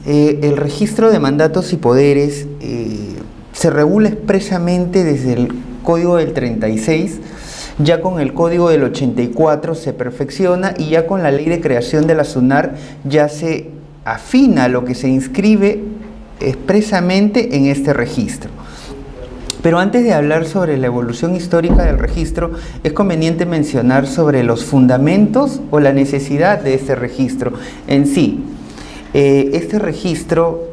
El registro de mandatos y poderes se regula expresamente desde el Código del 36, ya con el Código del 84 se perfecciona y ya con la ley de creación de la SUNAR ya se afina lo que se inscribe expresamente en este registro. Pero antes de hablar sobre la evolución histórica del registro, es conveniente mencionar sobre los fundamentos o la necesidad de este registro en sí. Este registro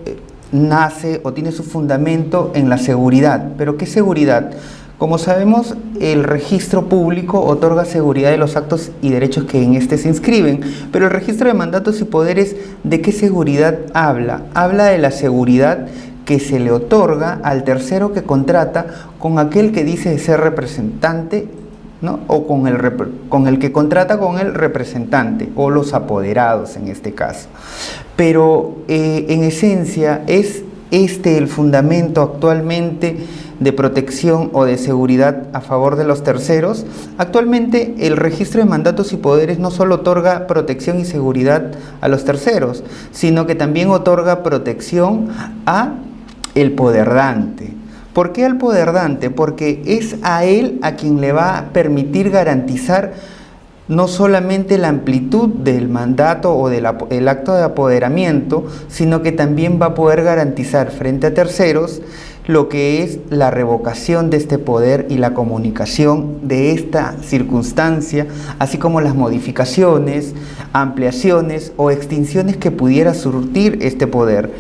nace o tiene su fundamento en la seguridad. ¿Pero qué seguridad? Como sabemos, el registro público otorga seguridad de los actos y derechos que en este se inscriben, pero el registro de mandatos y poderes, ¿de qué seguridad habla? Habla de la seguridad que se le otorga al tercero que contrata con aquel que dice ser representante, ¿no? O con el que contrata con el representante o los apoderados en este caso. Pero en esencia es este el fundamento actualmente de protección o de seguridad a favor de los terceros. Actualmente el registro de mandatos y poderes no solo otorga protección y seguridad a los terceros, sino que también otorga protección a el poderdante. ¿Por qué al poderdante? Porque es a él a quien le va a permitir garantizar no solamente la amplitud del mandato o del acto de apoderamiento, sino que también va a poder garantizar frente a terceros lo que es la revocación de este poder y la comunicación de esta circunstancia, así como las modificaciones, ampliaciones o extinciones que pudiera surtir este poder.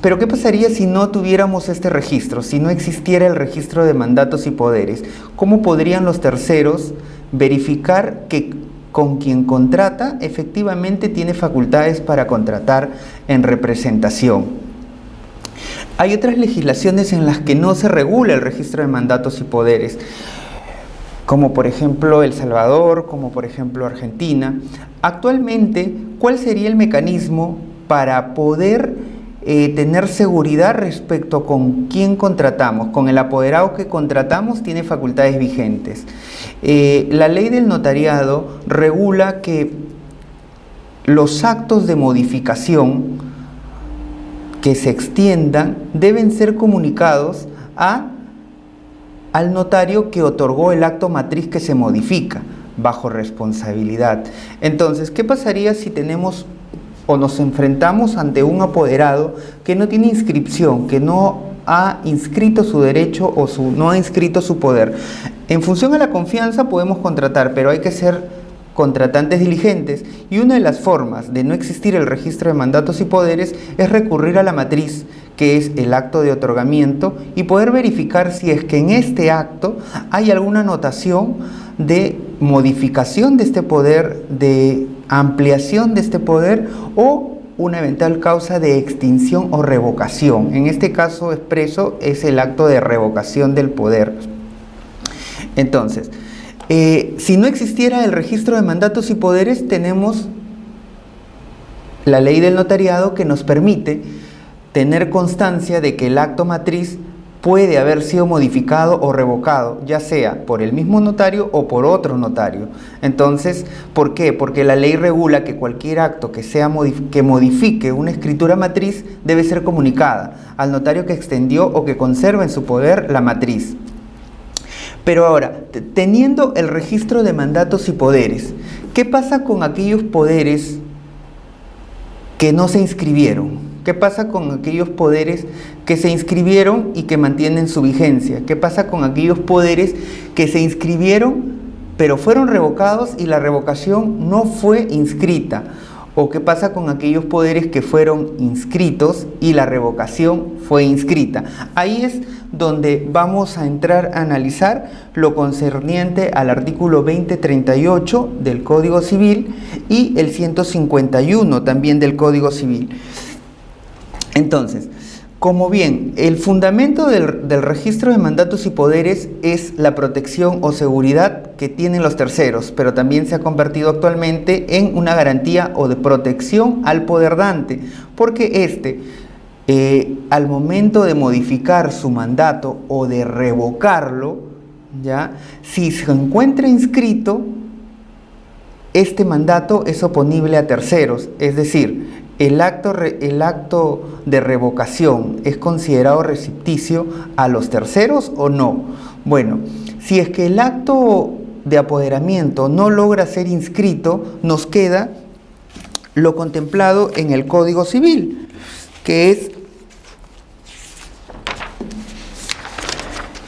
Pero ¿qué pasaría si no tuviéramos este registro, si no existiera el registro de mandatos y poderes? ¿Cómo podrían los terceros verificar que con quien contrata efectivamente tiene facultades para contratar en representación? Hay otras legislaciones en las que no se regula el registro de mandatos y poderes, como por ejemplo El Salvador, como por ejemplo Argentina. Actualmente, ¿cuál sería el mecanismo para poder tener seguridad respecto con quién contratamos? Con el apoderado que contratamos tiene facultades vigentes. La ley del notariado regula que los actos de modificación que se extiendan deben ser comunicados al notario que otorgó el acto matriz que se modifica, bajo responsabilidad. Entonces, ¿qué pasaría si tenemos o nos enfrentamos ante un apoderado que no tiene inscripción, que no ha inscrito su derecho o no ha inscrito su poder? En función a la confianza podemos contratar, pero hay que ser contratantes diligentes, y una de las formas de no existir el registro de mandatos y poderes es recurrir a la matriz, que es el acto de otorgamiento, y poder verificar si es que en este acto hay alguna anotación de modificación de este poder, de ampliación de este poder o una eventual causa de extinción o revocación. En este caso expreso es el acto de revocación del poder. Entonces, si no existiera el registro de mandatos y poderes, tenemos la ley del notariado que nos permite tener constancia de que el acto matriz puede haber sido modificado o revocado, ya sea por el mismo notario o por otro notario. Entonces, ¿por qué? Porque la ley regula que cualquier acto que modifique una escritura matriz debe ser comunicada al notario que extendió o que conserva en su poder la matriz. Pero ahora, teniendo el registro de mandatos y poderes, ¿qué pasa con aquellos poderes que no se inscribieron? ¿Qué pasa con aquellos poderes que se inscribieron y que mantienen su vigencia? ¿Qué pasa con aquellos poderes que se inscribieron pero fueron revocados y la revocación no fue inscrita? ¿O qué pasa con aquellos poderes que fueron inscritos y la revocación fue inscrita? Ahí es donde vamos a entrar a analizar lo concerniente al artículo 2038 del Código Civil y el 151 también del Código Civil. Entonces, como bien, el fundamento del registro de mandatos y poderes es la protección o seguridad que tienen los terceros, pero también se ha convertido actualmente en una garantía o de protección al poderdante, porque al momento de modificar su mandato o de revocarlo, ¿ya? Si se encuentra inscrito, este mandato es oponible a terceros, es decir, ¿el acto de revocación es considerado recepticio a los terceros o no? Bueno, si es que el acto de apoderamiento no logra ser inscrito, nos queda lo contemplado en el Código Civil, que es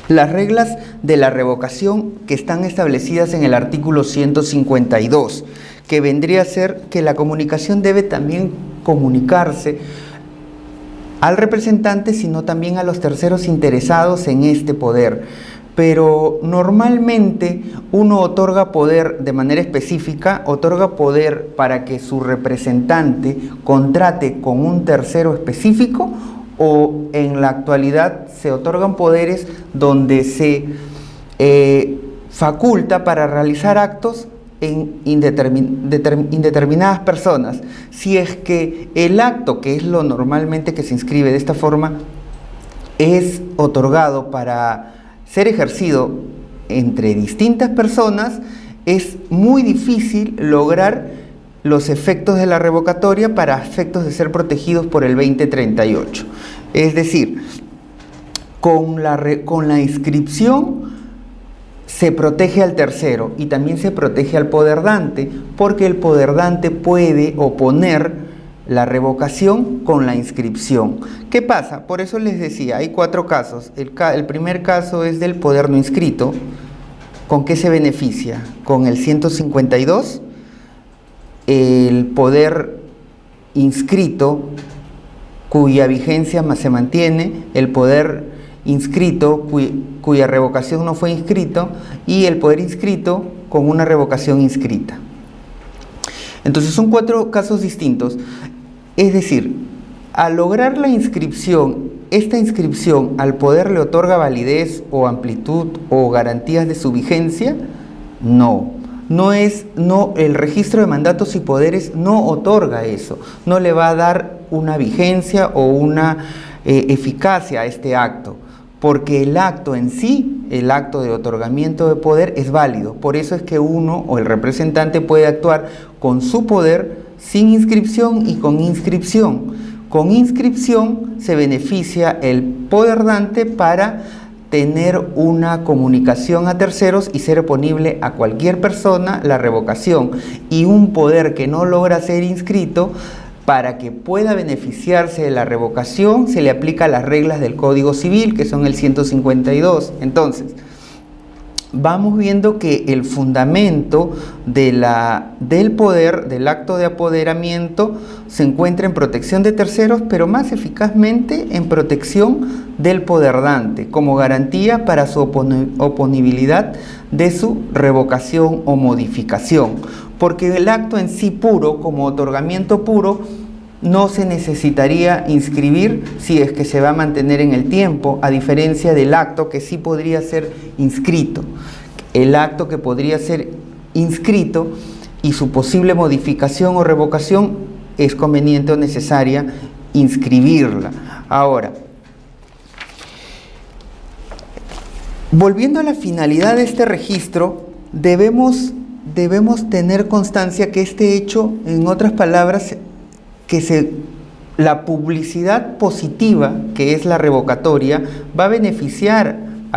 las reglas de la revocación que están establecidas en el artículo 152, que vendría a ser que la comunicación debe también comunicarse al representante, sino también a los terceros interesados en este poder. Pero normalmente uno otorga poder de manera específica, otorga poder para que su representante contrate con un tercero específico, o en la actualidad se otorgan poderes donde se faculta para realizar actos en indeterminadas personas. Si es que el acto, que es lo normalmente que se inscribe de esta forma, es otorgado para ser ejercido entre distintas personas, es muy difícil lograr los efectos de la revocatoria para efectos de ser protegidos por el 2038. Es decir, con la inscripción se protege al tercero y también se protege al poderdante, porque el poderdante puede oponer la revocación con la inscripción. ¿Qué pasa? Por eso les decía, hay 4 casos. El primer caso es del poder no inscrito. ¿Con qué se beneficia? Con el 152, el poder inscrito cuya vigencia se mantiene, el poder inscrito cuya revocación no fue inscrito, y el poder inscrito con una revocación inscrita. Entonces son 4 casos distintos. Es decir, al lograr la inscripción, esta inscripción al poder le otorga validez o amplitud o garantías de su vigencia. No, el registro de mandatos y poderes no otorga eso, no le va a dar una vigencia o una eficacia a este acto, porque el acto en sí, el acto de otorgamiento de poder, es válido. Por eso es que uno o el representante puede actuar con su poder sin inscripción y con inscripción. Con inscripción se beneficia el poderdante para tener una comunicación a terceros y ser oponible a cualquier persona la revocación, y un poder que no logra ser inscrito, para que pueda beneficiarse de la revocación se le aplica las reglas del Código Civil, que son el 152. Entonces, vamos viendo que el fundamento del poder, del acto de apoderamiento, se encuentra en protección de terceros, pero más eficazmente en protección del poderdante, como garantía para su oponibilidad de su revocación o modificación. Porque el acto en sí puro, como otorgamiento puro, no se necesitaría inscribir si es que se va a mantener en el tiempo, a diferencia del acto que sí podría ser inscrito. El acto que podría ser inscrito y su posible modificación o revocación es conveniente o necesaria inscribirla. Ahora, volviendo a la finalidad de este registro, debemos tener constancia que este hecho, en otras palabras, la publicidad positiva, que es la revocatoria, va a beneficiar a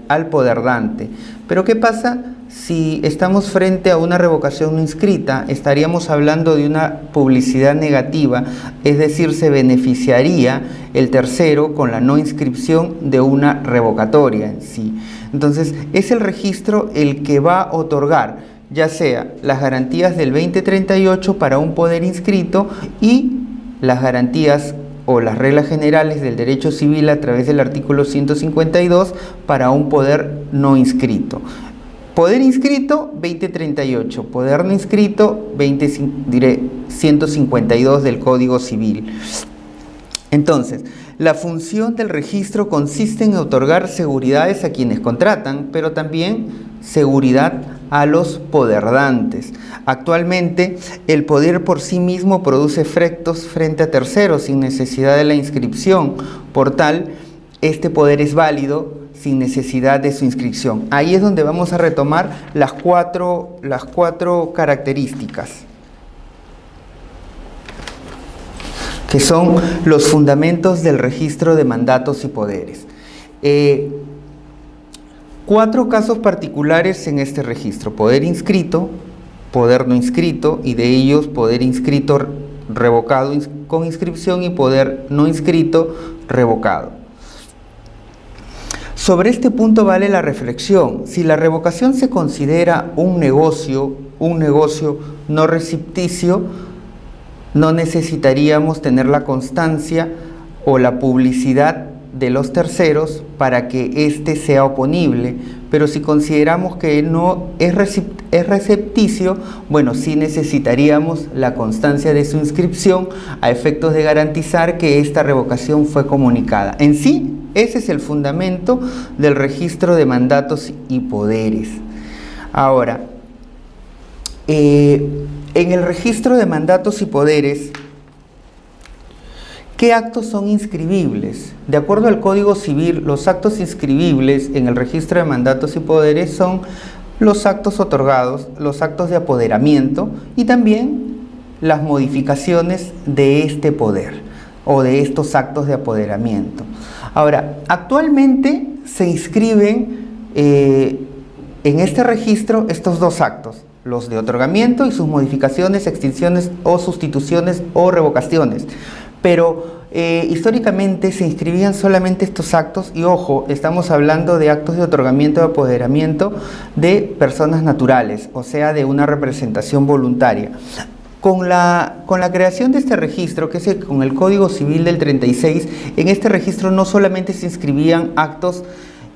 al poderdante. Pero ¿qué pasa si estamos frente a una revocación no inscrita? Estaríamos hablando de una publicidad negativa, es decir, se beneficiaría el tercero con la no inscripción de una revocatoria en sí. Entonces, es el registro el que va a otorgar, ya sea las garantías del 2038 para un poder inscrito y las garantías o las reglas generales del derecho civil a través del artículo 152 para un poder no inscrito. Poder inscrito, 2038, poder no inscrito, 152 del Código Civil. Entonces, la función del registro consiste en otorgar seguridades a quienes contratan, pero también seguridad a los poderdantes. Actualmente, el poder por sí mismo produce efectos frente a terceros sin necesidad de la inscripción. Por tal, este poder es válido sin necesidad de su inscripción. Ahí es donde vamos a retomar las cuatro características. que son los fundamentos del registro de mandatos y poderes. 4 casos particulares en este registro: poder inscrito, poder no inscrito, y de ellos poder inscrito revocado con inscripción y poder no inscrito revocado. Sobre este punto vale la reflexión: si la revocación se considera un negocio no recepticio, no necesitaríamos tener la constancia o la publicidad de los terceros para que éste sea oponible, pero si consideramos que no es recepticio, bueno, sí necesitaríamos la constancia de su inscripción a efectos de garantizar que esta revocación fue comunicada. En sí, ese es el fundamento del registro de mandatos y poderes. Ahora, en el registro de mandatos y poderes, ¿qué actos son inscribibles? De acuerdo al Código Civil, los actos inscribibles en el registro de mandatos y poderes son los actos otorgados, los actos de apoderamiento y también las modificaciones de este poder o de estos actos de apoderamiento. Ahora, actualmente se inscriben en este registro estos 2 actos: los de otorgamiento y sus modificaciones, extinciones o sustituciones o revocaciones. Pero históricamente se inscribían solamente estos actos y, ojo, estamos hablando de actos de otorgamiento y apoderamiento de personas naturales, o sea, de una representación voluntaria. Con la creación de este registro, que es con el Código Civil del 36, en este registro no solamente se inscribían actos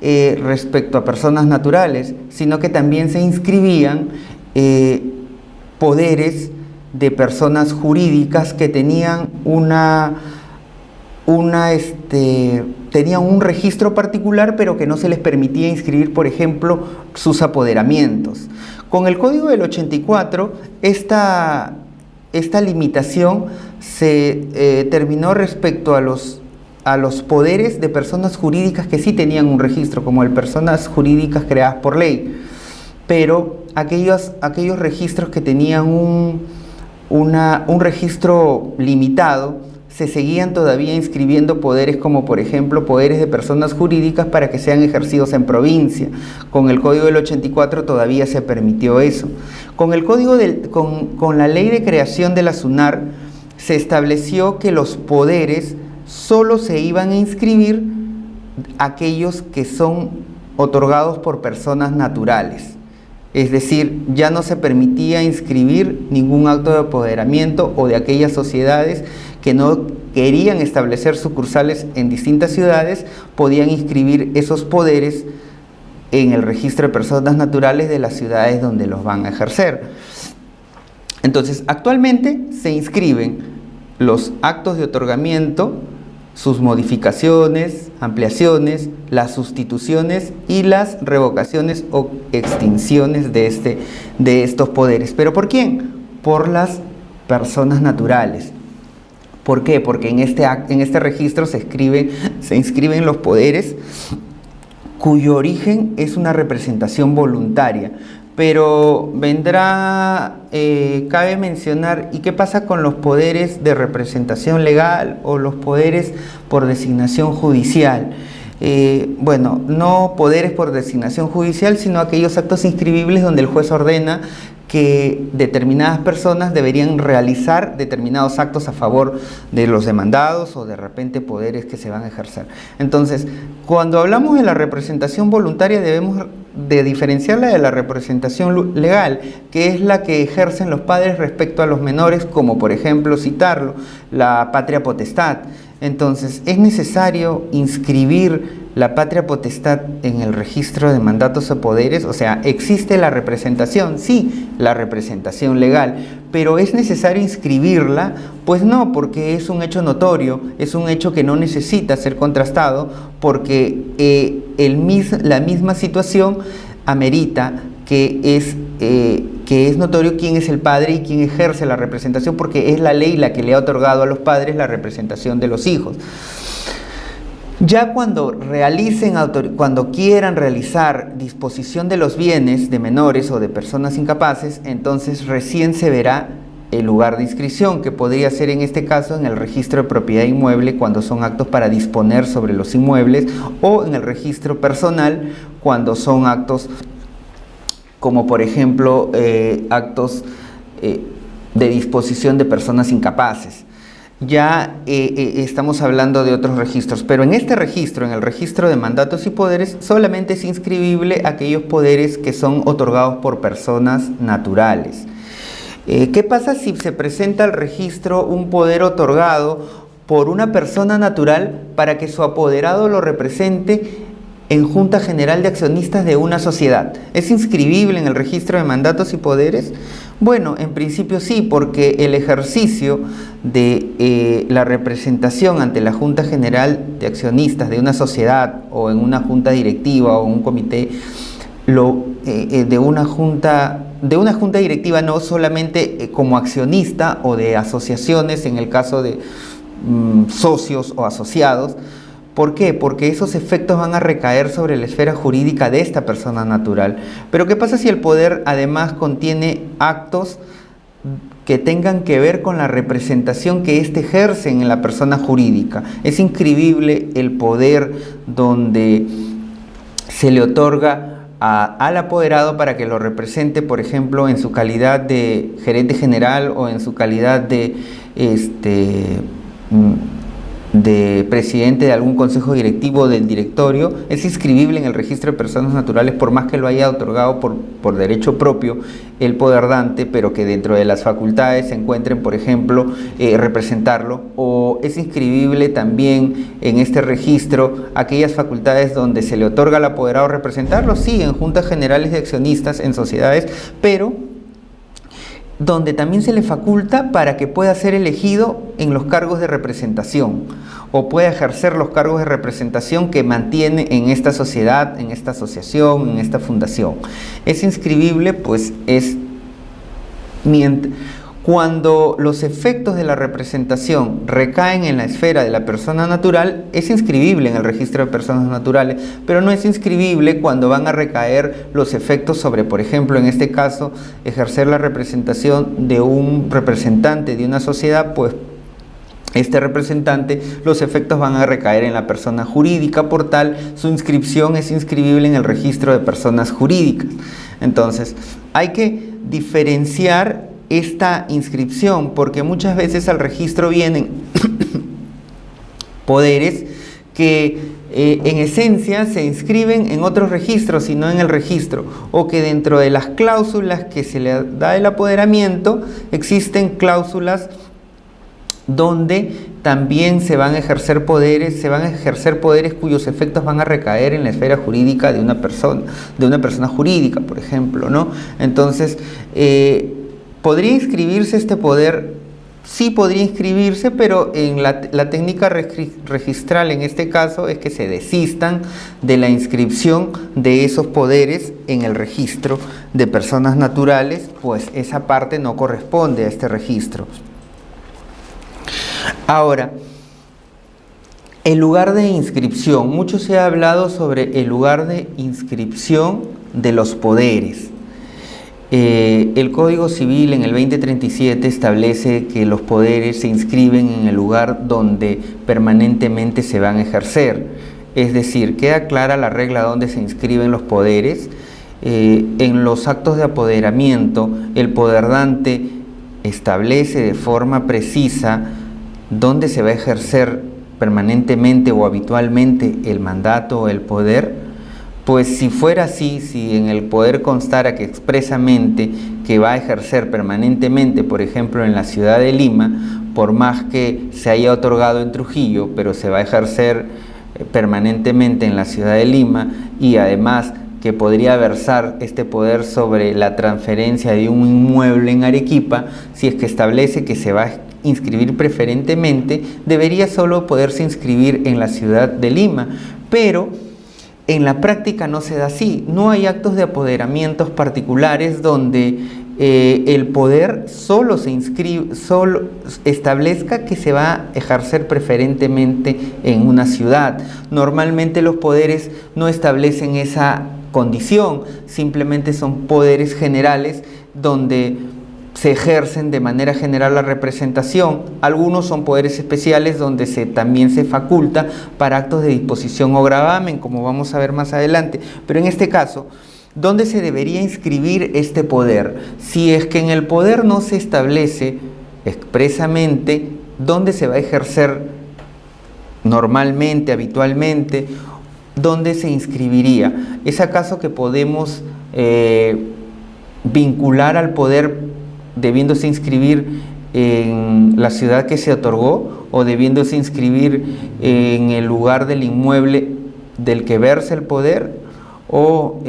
respecto a personas naturales, sino que también se inscribían poderes de personas jurídicas que tenían tenían un registro particular, pero que no se les permitía inscribir, por ejemplo, sus apoderamientos. Con el Código del 84, esta limitación se terminó respecto a los poderes de personas jurídicas que sí tenían un registro, como el personas jurídicas creadas por ley, pero aquellos registros que tenían un registro limitado, se seguían todavía inscribiendo poderes como, por ejemplo, poderes de personas jurídicas para que sean ejercidos en provincia. Con el Código del 84 todavía se permitió eso. Con la ley de creación de la SUNAR se estableció que los poderes solo se iban a inscribir aquellos que son otorgados por personas naturales. Es decir, ya no se permitía inscribir ningún acto de apoderamiento o de aquellas sociedades que no querían establecer sucursales en distintas ciudades, podían inscribir esos poderes en el registro de personas naturales de las ciudades donde los van a ejercer. Entonces, actualmente se inscriben los actos de otorgamiento, sus modificaciones, ampliaciones, las sustituciones y las revocaciones o extinciones de estos poderes. ¿Pero por quién? Por las personas naturales. ¿Por qué? Porque en este registro se inscriben los poderes cuyo origen es una representación voluntaria. Pero cabe mencionar, ¿y qué pasa con los poderes de representación legal o los poderes por designación judicial? Bueno, no poderes por designación judicial, sino aquellos actos inscribibles donde el juez ordena que determinadas personas deberían realizar determinados actos a favor de los demandados o de repente poderes que se van a ejercer. Entonces, cuando hablamos de la representación voluntaria debemos de diferenciarla de la representación legal, que es la que ejercen los padres respecto a los menores, como por ejemplo citarlo, la patria potestad. Entonces, es necesario inscribir la patria potestad en el registro de mandatos o poderes. O sea, existe la representación, sí, la representación legal, pero ¿es necesario inscribirla? Pues no, porque es un hecho notorio, es un hecho que no necesita ser contrastado, porque la misma situación amerita que es notorio quién es el padre y quién ejerce la representación, porque es la ley la que le ha otorgado a los padres la representación de los hijos. Ya cuando quieran realizar disposición de los bienes de menores o de personas incapaces, entonces recién se verá el lugar de inscripción, que podría ser en este caso en el registro de propiedad inmueble cuando son actos para disponer sobre los inmuebles, o en el registro personal cuando son actos como por ejemplo actos de disposición de personas incapaces. Ya estamos hablando de otros registros, pero en este registro, en el registro de mandatos y poderes, solamente es inscribible aquellos poderes que son otorgados por personas naturales. ¿Qué pasa si se presenta al registro un poder otorgado por una persona natural para que su apoderado lo represente en Junta General de Accionistas de una sociedad? ¿Es inscribible en el registro de mandatos y poderes? Bueno, en principio sí, porque el ejercicio de la representación ante la Junta General de Accionistas de una sociedad o en una junta directiva o un comité de una junta directiva, no solamente como accionista o de asociaciones en el caso de socios o asociados. ¿Por qué? Porque esos efectos van a recaer sobre la esfera jurídica de esta persona natural. Pero ¿qué pasa si el poder además contiene actos que tengan que ver con la representación que éste ejerce en la persona jurídica? Es inscribible el poder donde se le otorga al apoderado para que lo represente, por ejemplo, en su calidad de gerente general o en su calidad de presidente de algún consejo directivo del directorio. Es inscribible en el registro de personas naturales por más que lo haya otorgado por derecho propio el poder dante, pero que dentro de las facultades se encuentren, por ejemplo, representarlo. O es inscribible también en este registro aquellas facultades donde se le otorga al apoderado representarlo, sí, en juntas generales de accionistas, en sociedades, pero donde también se le faculta para que pueda ser elegido en los cargos de representación o pueda ejercer los cargos de representación que mantiene en esta sociedad, en esta asociación, en esta fundación. Es inscribible, pues cuando los efectos de la representación recaen en la esfera de la persona natural, es inscribible en el registro de personas naturales, pero no es inscribible cuando van a recaer los efectos sobre, por ejemplo, en este caso, ejercer la representación de un representante de una sociedad, pues este representante, los efectos van a recaer en la persona jurídica, por tal, su inscripción es inscribible en el registro de personas jurídicas. Entonces, hay que diferenciar esta inscripción, porque muchas veces al registro vienen poderes que en esencia se inscriben en otros registros y no en el registro, o que dentro de las cláusulas que se le da el apoderamiento existen cláusulas donde también se van a ejercer poderes cuyos efectos van a recaer en la esfera jurídica de una persona jurídica, por ejemplo, ¿no? Entonces, ¿podría inscribirse este poder? Sí podría inscribirse, pero en la técnica registral en este caso es que se desistan de la inscripción de esos poderes en el registro de personas naturales, pues esa parte no corresponde a este registro. Ahora, el lugar de inscripción. Mucho se ha hablado sobre el lugar de inscripción de los poderes. El Código Civil en el 2037 establece que los poderes se inscriben en el lugar donde permanentemente se van a ejercer. Es decir, queda clara la regla donde se inscriben los poderes. En los actos de apoderamiento, el poderdante establece de forma precisa dónde se va a ejercer permanentemente o habitualmente el mandato o el poder. Pues si fuera así, si en el poder constara que expresamente que va a ejercer permanentemente, por ejemplo en la ciudad de Lima, por más que se haya otorgado en Trujillo, pero se va a ejercer permanentemente en la ciudad de Lima, y además que podría versar este poder sobre la transferencia de un inmueble en Arequipa, si es que establece que se va a inscribir preferentemente, debería solo poderse inscribir en la ciudad de Lima, pero en la práctica no se da así. No hay actos de apoderamientos particulares donde el poder solo establezca que se va a ejercer preferentemente en una ciudad. Normalmente los poderes no establecen esa condición, simplemente son poderes generales donde se ejercen de manera general la representación. Algunos son poderes especiales donde también se faculta para actos de disposición o gravamen, como vamos a ver más adelante. Pero en este caso, ¿dónde se debería inscribir este poder? Si es que en el poder no se establece expresamente dónde se va a ejercer normalmente, habitualmente, ¿dónde se inscribiría? ¿Es acaso que podemos vincular al poder debiéndose inscribir en la ciudad que se otorgó o debiéndose inscribir en el lugar del inmueble del que versa el poder, o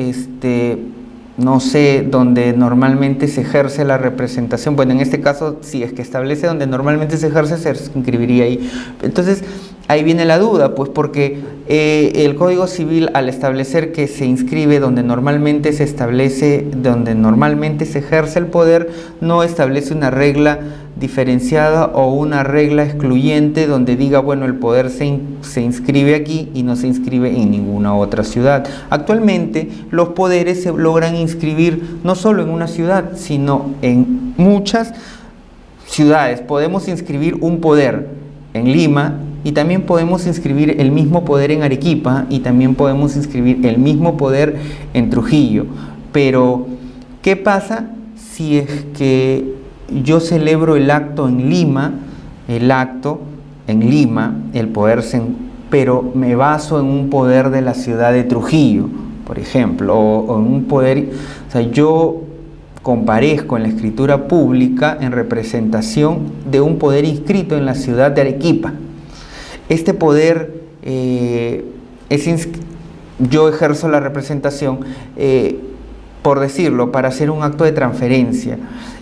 no sé, donde normalmente se ejerce la representación? Bueno, en este caso, si es que establece donde normalmente se ejerce, se inscribiría ahí. Entonces, ahí viene la duda, pues porque el Código Civil, al establecer que se inscribe donde normalmente se establece, donde normalmente se ejerce el poder, no establece una regla diferenciada o una regla excluyente donde diga, bueno, el poder se inscribe aquí y no se inscribe en ninguna otra ciudad. Actualmente los poderes se logran inscribir no solo en una ciudad, sino en muchas ciudades. Podemos inscribir un poder en Lima y también podemos inscribir el mismo poder en Arequipa y también podemos inscribir el mismo poder en Trujillo. Pero, ¿qué pasa si es que yo celebro el acto en Lima, el poder pero me baso en un poder de la ciudad de Trujillo, por ejemplo, o en un poder, o sea, yo comparezco en la escritura pública en representación de un poder inscrito en la ciudad de Arequipa? Este poder, yo ejerzo la representación, por decirlo, para hacer un acto de transferencia.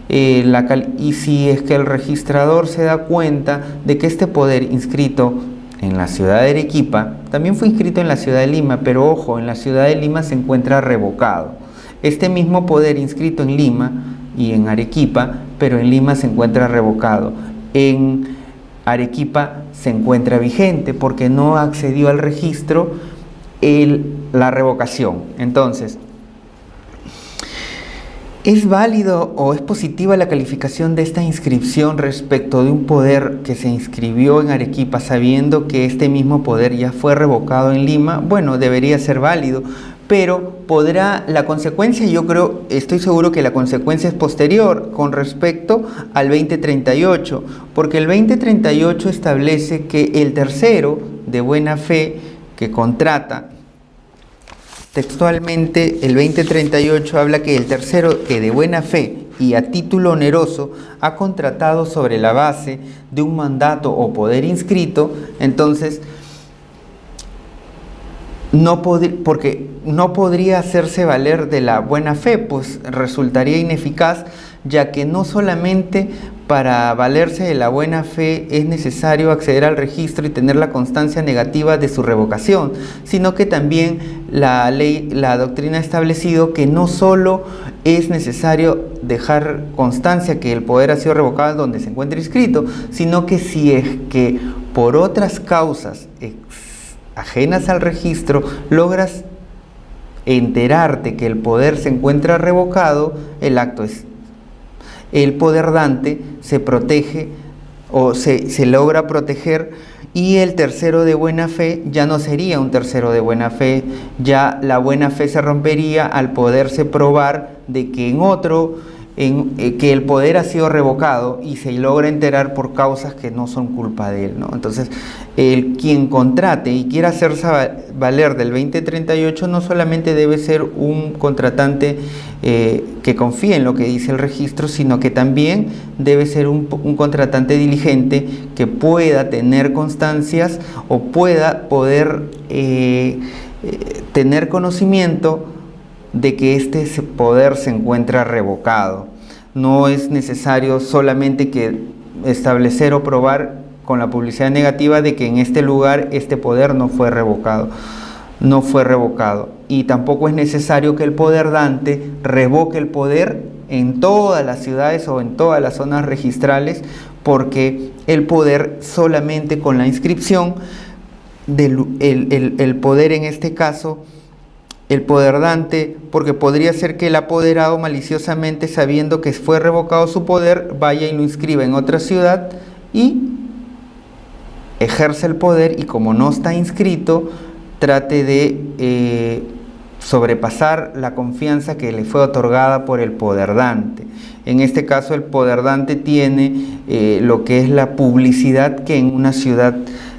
Y si es que el registrador se da cuenta de que este poder inscrito en la ciudad de Arequipa también fue inscrito en la ciudad de Lima, pero ojo, en la ciudad de Lima se encuentra revocado. Este mismo poder inscrito en Lima y en Arequipa, pero en Lima se encuentra revocado. En Arequipa se encuentra vigente porque no accedió al registro la revocación. Entonces, ¿es válido o es positiva la calificación de esta inscripción respecto de un poder que se inscribió en Arequipa sabiendo que este mismo poder ya fue revocado en Lima? Bueno, debería ser válido, pero la consecuencia, estoy seguro que la consecuencia es posterior con respecto al 2038, porque el 2038 establece que el tercero de buena fe que contrata, textualmente el 2038 habla que el tercero que de buena fe y a título oneroso ha contratado sobre la base de un mandato o poder inscrito, entonces porque no podría hacerse valer de la buena fe, pues resultaría ineficaz, ya que no solamente para valerse de la buena fe es necesario acceder al registro y tener la constancia negativa de su revocación, sino que también la doctrina ha establecido que no solo es necesario dejar constancia que el poder ha sido revocado donde se encuentre inscrito, sino que si es que por otras causas ajenas al registro logras enterarte que el poder se encuentra revocado, el poder dante se protege o se logra proteger, y el tercero de buena fe ya no sería un tercero de buena fe, ya la buena fe se rompería al poderse probar de que que el poder ha sido revocado y se logra enterar por causas que no son culpa de él, ¿no? Entonces, quien contrate y quiera hacerse valer del 2038 no solamente debe ser un contratante que confíe en lo que dice el registro, sino que también debe ser un contratante diligente que pueda tener constancias o poder tener conocimiento de que este poder se encuentra revocado. No es necesario solamente que establecer o probar con la publicidad negativa de que en este lugar este poder no fue revocado. Y tampoco es necesario que el poder dante revoque el poder en todas las ciudades o en todas las zonas registrales, porque el poder solamente con la inscripción el poder en este caso el poder dante, porque podría ser que el apoderado maliciosamente, sabiendo que fue revocado su poder, vaya y lo inscriba en otra ciudad y ejerce el poder, y como no está inscrito, trate de sobrepasar la confianza que le fue otorgada por el poderdante. En este caso, el poderdante tiene lo que es la publicidad que en una ciudad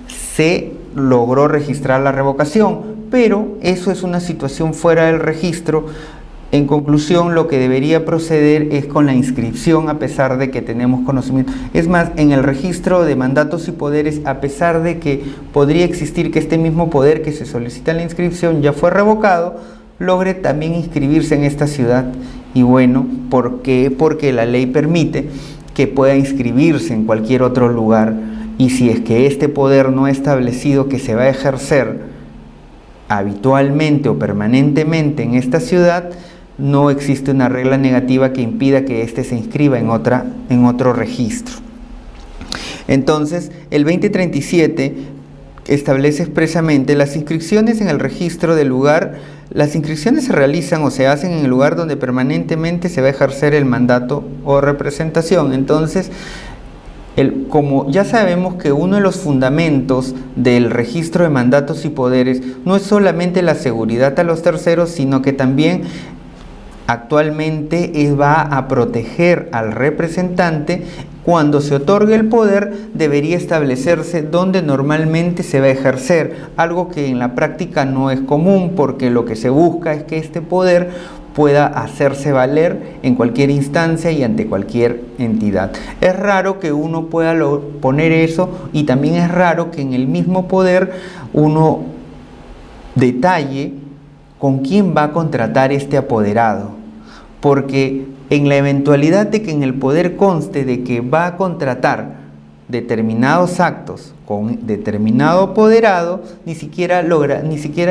se logró registrar la revocación, pero eso es una situación fuera del registro. En conclusión, lo que debería proceder es con la inscripción, a pesar de que tenemos conocimiento. Es más, en el registro de mandatos y poderes, a pesar de que podría existir que este mismo poder que se solicita en la inscripción ya fue revocado, logre también inscribirse en esta ciudad. Y bueno, ¿por qué? Porque la ley permite que pueda inscribirse en cualquier otro lugar, y si es que este poder no ha establecido que se va a ejercer habitualmente o permanentemente en esta ciudad, no existe una regla negativa que impida que éste se inscriba en otro registro. Entonces, el 2037 establece expresamente las inscripciones en el registro del lugar. Las inscripciones se realizan o se hacen en el lugar donde permanentemente se va a ejercer el mandato o representación. Entonces, como ya sabemos que uno de los fundamentos del registro de mandatos y poderes no es solamente la seguridad a los terceros, sino que también actualmente va a proteger al representante. Cuando se otorgue el poder, debería establecerse dónde normalmente se va a ejercer, algo que en la práctica no es común, porque lo que se busca es que este poder pueda hacerse valer en cualquier instancia y ante cualquier entidad. Es raro que uno pueda poner eso, y también es raro que en el mismo poder uno detalle con quién va a contratar este apoderado, porque en la eventualidad de que en el poder conste de que va a contratar determinados actos con determinado apoderado, ni siquiera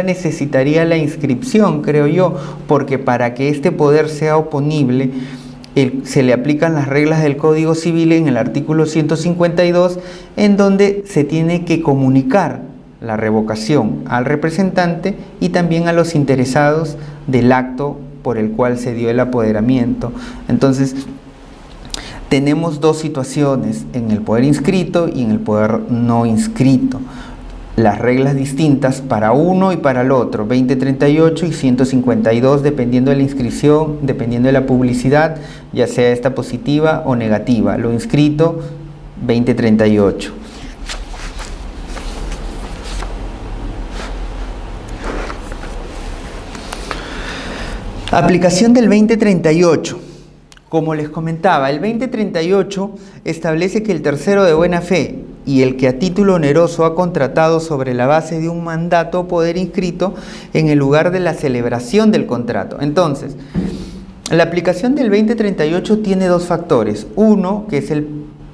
necesitaría la inscripción, creo yo, porque para que este poder sea oponible, se le aplican las reglas del Código Civil en el artículo 152, en donde se tiene que comunicar la revocación al representante y también a los interesados del acto por el cual se dio el apoderamiento. Entonces, tenemos dos situaciones, en el poder inscrito y en el poder no inscrito. Las reglas distintas para uno y para el otro, 2038 y 152, dependiendo de la inscripción, dependiendo de la publicidad, ya sea esta positiva o negativa. Lo inscrito, 2038. Aplicación del 2038. Como les comentaba, el 2038 establece que el tercero de buena fe y el que a título oneroso ha contratado sobre la base de un mandato o poder inscrito en el lugar de la celebración del contrato. Entonces, la aplicación del 2038 tiene dos factores. Uno, que es el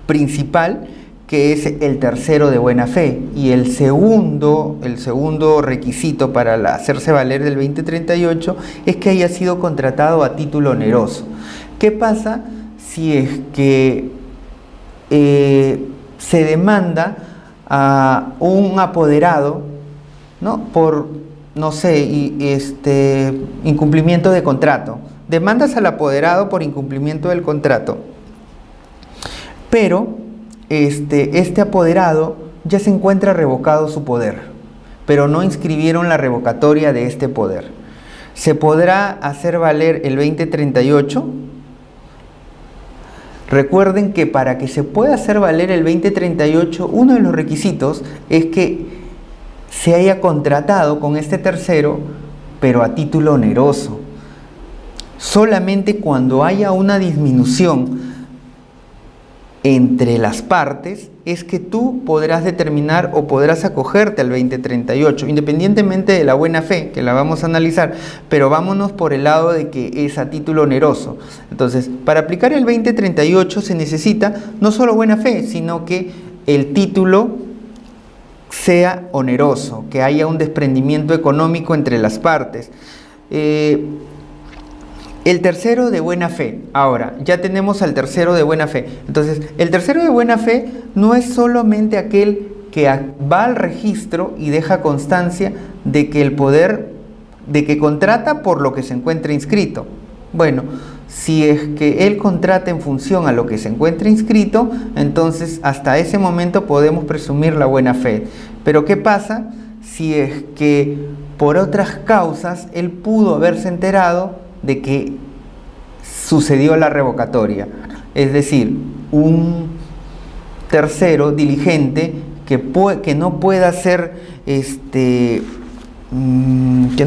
principal, que es el tercero de buena fe, y el segundo requisito para hacerse valer del 2038 es que haya sido contratado a título oneroso. ¿Qué pasa si es que se demanda a un apoderado, ¿no?, por, no sé, incumplimiento de contrato? Demandas al apoderado por incumplimiento del contrato, pero este apoderado ya se encuentra revocado su poder, pero no inscribieron la revocatoria de este poder. ¿Se podrá hacer valer el 2038? Recuerden que para que se pueda hacer valer el 2038, uno de los requisitos es que se haya contratado con este tercero, pero a título oneroso. Solamente cuando haya una disminución entre las partes es que tú podrás determinar o podrás acogerte al 2038, independientemente de la buena fe, que la vamos a analizar, pero vámonos por el lado de que es a título oneroso. Entonces, para aplicar el 2038 se necesita no solo buena fe, sino que el título sea oneroso, que haya un desprendimiento económico entre las partes. El tercero de buena fe. Ahora, ya tenemos al tercero de buena fe. Entonces, el tercero de buena fe no es solamente aquel que va al registro y deja constancia de que el poder de que contrata por lo que se encuentra inscrito. Bueno, si es que él contrata en función a lo que se encuentra inscrito, entonces hasta ese momento podemos presumir la buena fe. Pero ¿qué pasa si es que por otras causas él pudo haberse enterado de que sucedió la revocatoria? Es decir, un tercero diligente que no pueda ser, que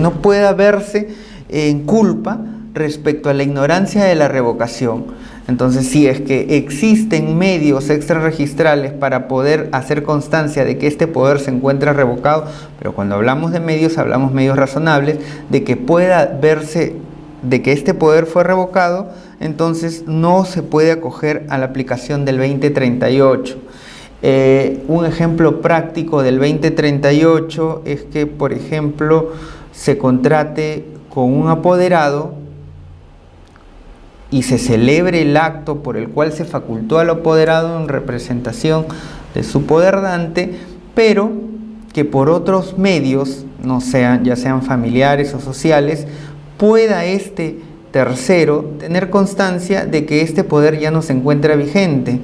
no pueda verse en culpa respecto a la ignorancia de la revocación. Entonces, si es que existen medios extrarregistrales para poder hacer constancia de que este poder se encuentra revocado, pero cuando hablamos de medios razonables, de que pueda verse de que este poder fue revocado, entonces no se puede acoger a la aplicación del 2038. Un ejemplo práctico del 2038 es que, por ejemplo, se contrate con un apoderado y se celebre el acto por el cual se facultó al apoderado en representación de su poderdante, pero que por otros medios, ya sean familiares o sociales, pueda este tercero tener constancia de que este poder ya no se encuentra vigente,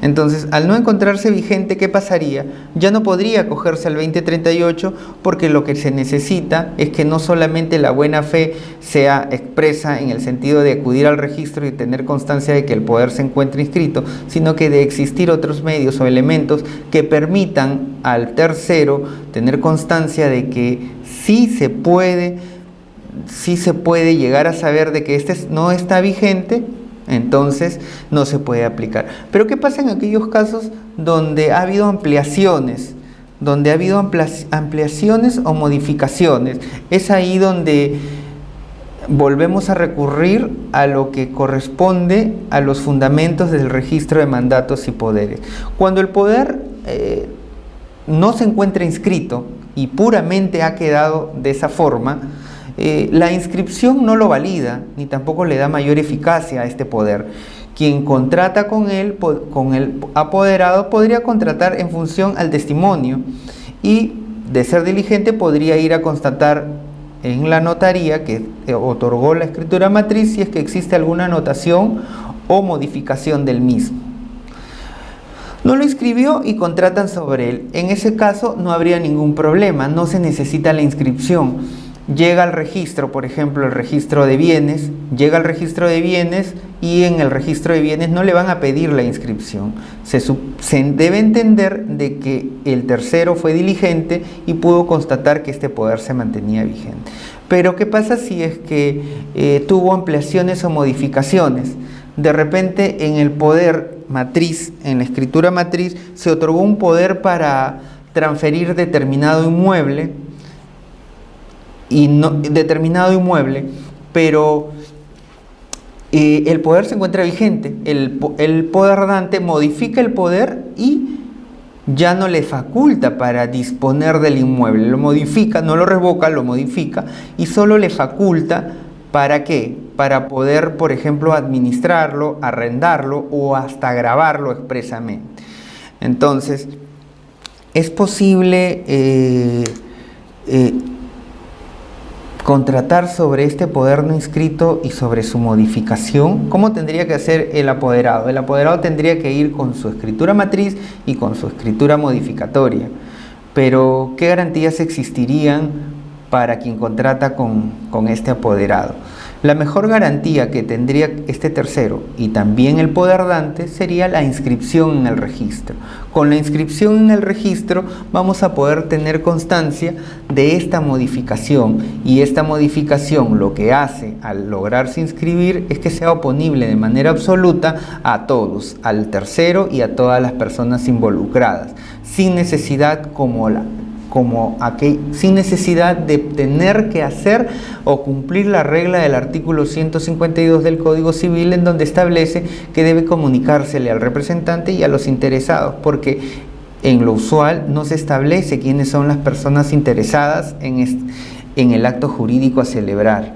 Entonces, al no encontrarse vigente, ¿qué pasaría? Ya no podría acogerse al 2038, porque lo que se necesita es que no solamente la buena fe sea expresa en el sentido de acudir al registro y tener constancia de que el poder se encuentra inscrito, sino que de existir otros medios o elementos que permitan al tercero tener constancia de que sí se puede llegar a saber de que este no está vigente, entonces no se puede aplicar. Pero ¿qué pasa en aquellos casos donde ha habido ampliaciones o modificaciones? Es ahí donde volvemos a recurrir a lo que corresponde a los fundamentos del registro de mandatos y poderes. Cuando el poder no se encuentra inscrito y puramente ha quedado de esa forma, la inscripción no lo valida, ni tampoco le da mayor eficacia a este poder. Quien contrata con el apoderado podría contratar en función al testimonio y, de ser diligente, podría ir a constatar en la notaría que otorgó la escritura matriz si es que existe alguna anotación o modificación del mismo. No lo inscribió y contratan sobre él. En ese caso no habría ningún problema, no se necesita la inscripción. Llega al registro, por ejemplo, el registro de bienes, y en el registro de bienes no le van a pedir la inscripción. Se debe entender de que el tercero fue diligente y pudo constatar que este poder se mantenía vigente. Pero ¿qué pasa si es que tuvo ampliaciones o modificaciones? De repente en el poder matriz, en la escritura matriz, se otorgó un poder para transferir determinado inmueble, pero el poder se encuentra vigente. El poderdante modifica el poder y ya no le faculta para disponer del inmueble. Lo modifica, no lo revoca, lo modifica y solo le faculta ¿para qué? Para poder, por ejemplo, administrarlo, arrendarlo o hasta gravarlo expresamente. Entonces, es posible contratar sobre este poder no inscrito y sobre su modificación. ¿Cómo tendría que hacer el apoderado? El apoderado tendría que ir con su escritura matriz y con su escritura modificatoria. Pero, ¿qué garantías existirían para quien contrata con este apoderado? La mejor garantía que tendría este tercero y también el poderdante sería la inscripción en el registro. Con la inscripción en el registro vamos a poder tener constancia de esta modificación, y esta modificación lo que hace al lograrse inscribir es que sea oponible de manera absoluta a todos, al tercero y a todas las personas involucradas, sin necesidad sin necesidad de tener que hacer o cumplir la regla del artículo 152 del Código Civil, en donde establece que debe comunicársele al representante y a los interesados, porque en lo usual no se establece quiénes son las personas interesadas en el acto jurídico a celebrar.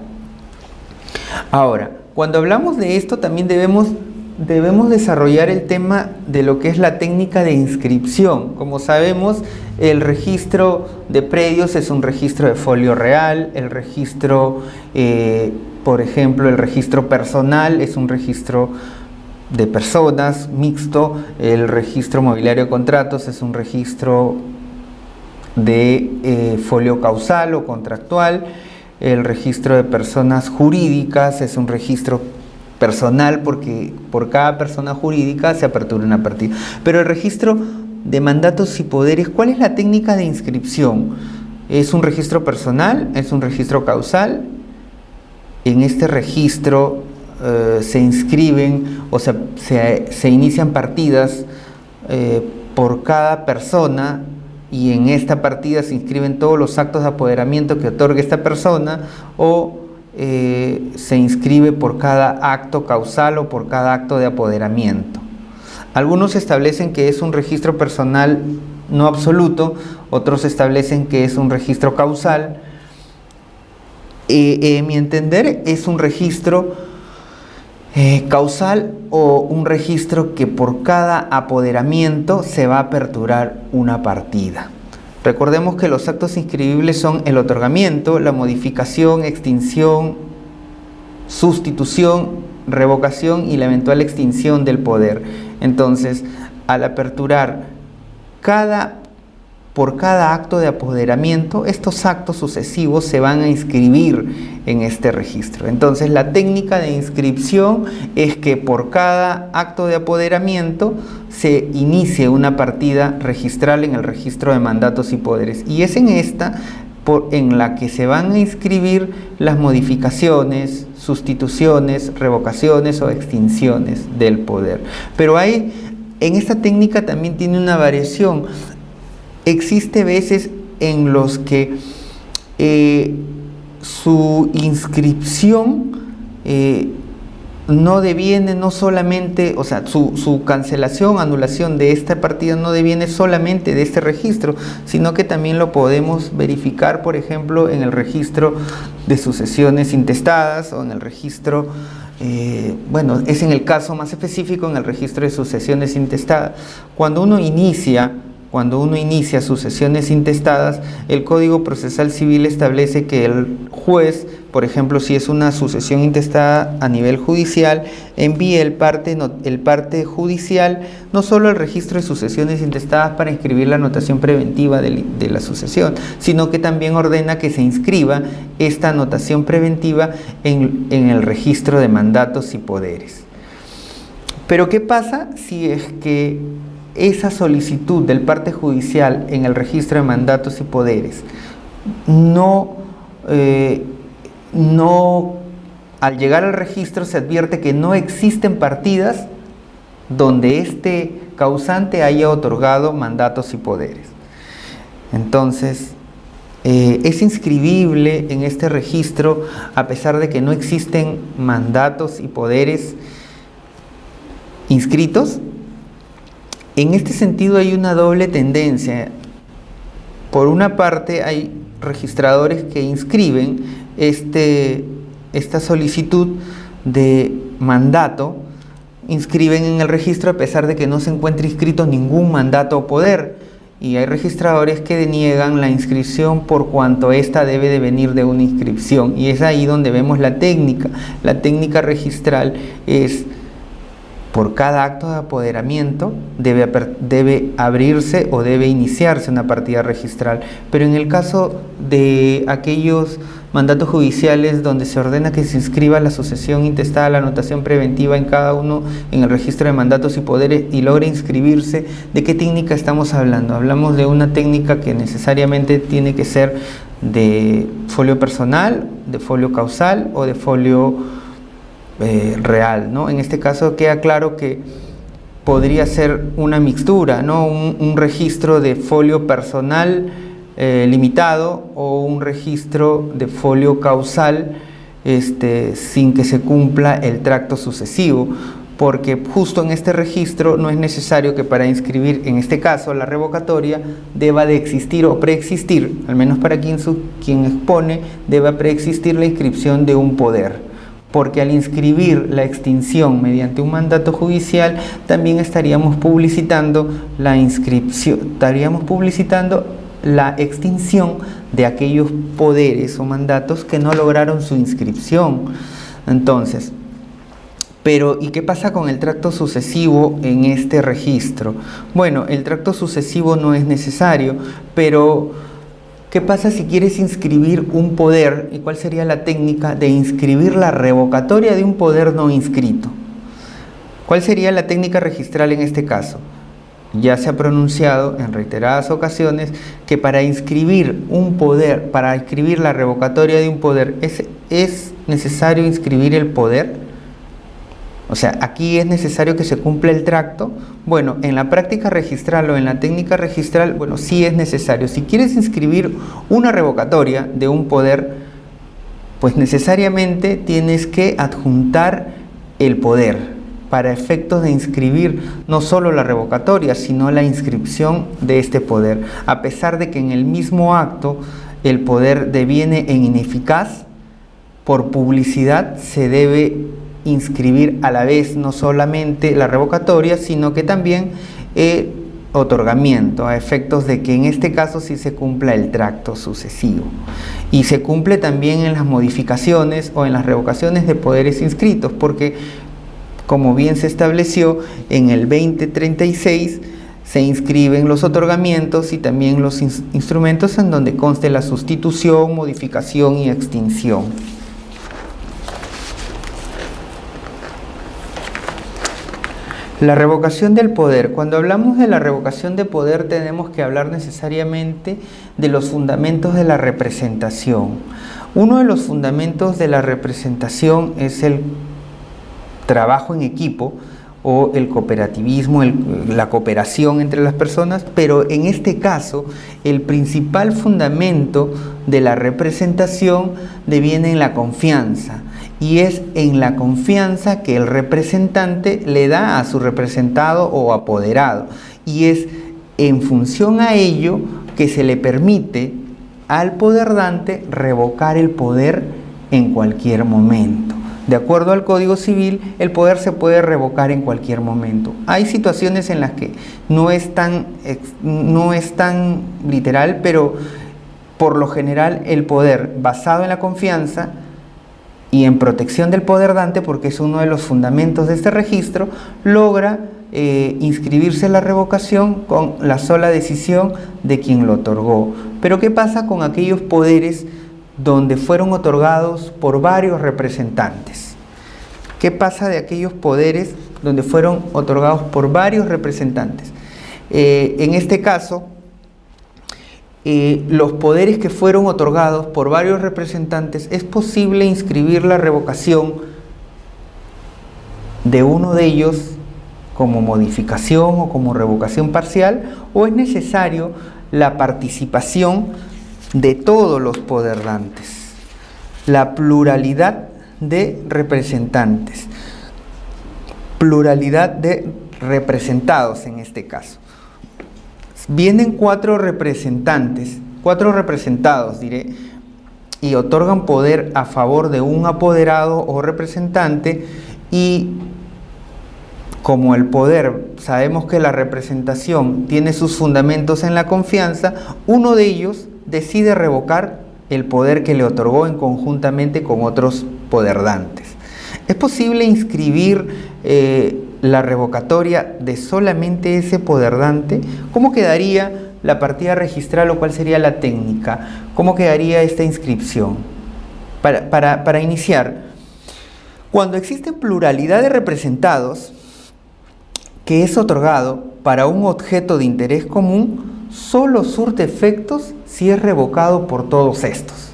Ahora, cuando hablamos de esto también debemos debemos desarrollar el tema de lo que es la técnica de inscripción. Como sabemos, el registro de predios es un registro de folio real, el registro, por ejemplo, el registro personal es un registro de personas mixto, el registro mobiliario de contratos es un registro de folio causal o contractual, el registro de personas jurídicas es un registro personal porque por cada persona jurídica se apertura una partida. Pero el registro de mandatos y poderes, ¿cuál es la técnica de inscripción? ¿Es un registro personal? ¿Es un registro causal? En este registro se inscriben o se inician partidas por cada persona, y en esta partida se inscriben todos los actos de apoderamiento que otorgue esta persona, o se inscribe por cada acto causal o por cada acto de apoderamiento. Algunos establecen que es un registro personal no absoluto, otros establecen que es un registro causal. En mi entender es un registro causal o un registro que por cada apoderamiento se va a aperturar una partida. Recordemos que los actos inscribibles son el otorgamiento, la modificación, extinción, sustitución, revocación y la eventual extinción del poder. Entonces, al aperturar por cada acto de apoderamiento, estos actos sucesivos se van a inscribir en este registro. Entonces, la técnica de inscripción es que por cada acto de apoderamiento se inicie una partida registral en el registro de mandatos y poderes. Y es en esta en la que se van a inscribir las modificaciones, sustituciones, revocaciones o extinciones del poder. Pero en esta técnica también tiene una variación. Existe veces en los que su inscripción no deviene no solamente, o sea, su cancelación, anulación de esta partida no deviene solamente de este registro, sino que también lo podemos verificar, por ejemplo, en el registro de sucesiones intestadas o en el registro, bueno, es en el caso más específico, en el registro de sucesiones intestadas. Cuando uno inicia sucesiones intestadas, el Código Procesal Civil establece que el juez, por ejemplo, si es una sucesión intestada a nivel judicial, envíe el parte judicial no solo al registro de sucesiones intestadas para inscribir la anotación preventiva de la sucesión, sino que también ordena que se inscriba esta anotación preventiva en el registro de mandatos y poderes. Pero ¿qué pasa si es que esa solicitud del parte judicial en el registro de mandatos y poderes al llegar al registro se advierte que no existen partidas donde este causante haya otorgado mandatos y poderes? Entonces, es inscribible en este registro a pesar de que no existen mandatos y poderes inscritos. En este sentido hay una doble tendencia. Por una parte hay registradores que inscriben esta solicitud de mandato, inscriben en el registro a pesar de que no se encuentre inscrito ningún mandato o poder, y hay registradores que deniegan la inscripción por cuanto ésta debe de venir de una inscripción, y es ahí donde vemos la técnica. La técnica registral es: por cada acto de apoderamiento debe abrirse o debe iniciarse una partida registral. Pero en el caso de aquellos mandatos judiciales donde se ordena que se inscriba la sucesión intestada, la anotación preventiva en cada uno en el registro de mandatos y poderes y logra inscribirse, ¿de qué técnica estamos hablando? Hablamos de una técnica que necesariamente tiene que ser de folio personal, de folio causal o de folio real, ¿no? En este caso queda claro que podría ser una mixtura, ¿no? Un registro de folio personal limitado o un registro de folio causal sin que se cumpla el tracto sucesivo, porque justo en este registro no es necesario que para inscribir, en este caso, la revocatoria, deba de existir o preexistir, al menos para quien expone, deba preexistir la inscripción de un poder. porque al inscribir la extinción mediante un mandato judicial, también estaríamos publicitando la inscripción, estaríamos publicitando la extinción de aquellos poderes o mandatos que no lograron su inscripción. Entonces, pero ¿y qué pasa con el tracto sucesivo en este registro? Bueno, el tracto sucesivo no es necesario, pero ¿qué pasa si quieres inscribir un poder? ¿Y cuál sería la técnica de inscribir la revocatoria de un poder no inscrito? ¿Cuál sería la técnica registral en este caso? Ya se ha pronunciado en reiteradas ocasiones que para inscribir un poder, para inscribir la revocatoria de un poder, ¿es necesario inscribir el poder? O sea, aquí es necesario que se cumpla el tracto. Bueno, en la práctica registral o en la técnica registral, bueno, sí es necesario. Si quieres inscribir una revocatoria de un poder, pues necesariamente tienes que adjuntar el poder para efectos de inscribir no solo la revocatoria, sino la inscripción de este poder. A pesar de que en el mismo acto el poder deviene en ineficaz, por publicidad se debe inscribir a la vez no solamente la revocatoria, sino que también el otorgamiento, a efectos de que en este caso sí se cumpla el tracto sucesivo. Y se cumple también en las modificaciones o en las revocaciones de poderes inscritos, porque como bien se estableció en el 2036, se inscriben los otorgamientos y también los instrumentos en donde conste la sustitución, modificación y extinción. La revocación del poder. Cuando hablamos de la revocación de poder tenemos que hablar necesariamente de los fundamentos de la representación. Uno de los fundamentos de la representación es el trabajo en equipo o el cooperativismo, la cooperación entre las personas, pero en este caso el principal fundamento de la representación deviene en la confianza. Y es en la confianza que el representante le da a su representado o apoderado. Y es en función a ello que se le permite al poderdante revocar el poder en cualquier momento. De acuerdo al Código Civil, el poder se puede revocar en cualquier momento. Hay situaciones en las que no es tan literal, pero por lo general el poder basado en la confianza y en protección del poderdante, porque es uno de los fundamentos de este registro, logra inscribirse la revocación con la sola decisión de quien lo otorgó. Pero ¿qué pasa con aquellos poderes donde fueron otorgados por varios representantes? ¿Qué pasa de aquellos poderes donde fueron otorgados por varios representantes? En este caso, los poderes que fueron otorgados por varios representantes, es posible inscribir la revocación de uno de ellos como modificación o como revocación parcial, o es necesario la participación de todos los poderdantes, la pluralidad de representantes, pluralidad de representados en este caso. Vienen cuatro representados diré, y otorgan poder a favor de un apoderado o representante, y como el poder, sabemos que la representación tiene sus fundamentos en la confianza, uno de ellos decide revocar el poder que le otorgó en conjuntamente con otros poderdantes. ¿Es posible inscribir la revocatoria de solamente ese poderdante? ¿Cómo quedaría la partida registral o cuál sería la técnica? ¿Cómo quedaría esta inscripción? Para iniciar, cuando existen pluralidad de representados que es otorgado para un objeto de interés común, solo surte efectos si es revocado por todos estos.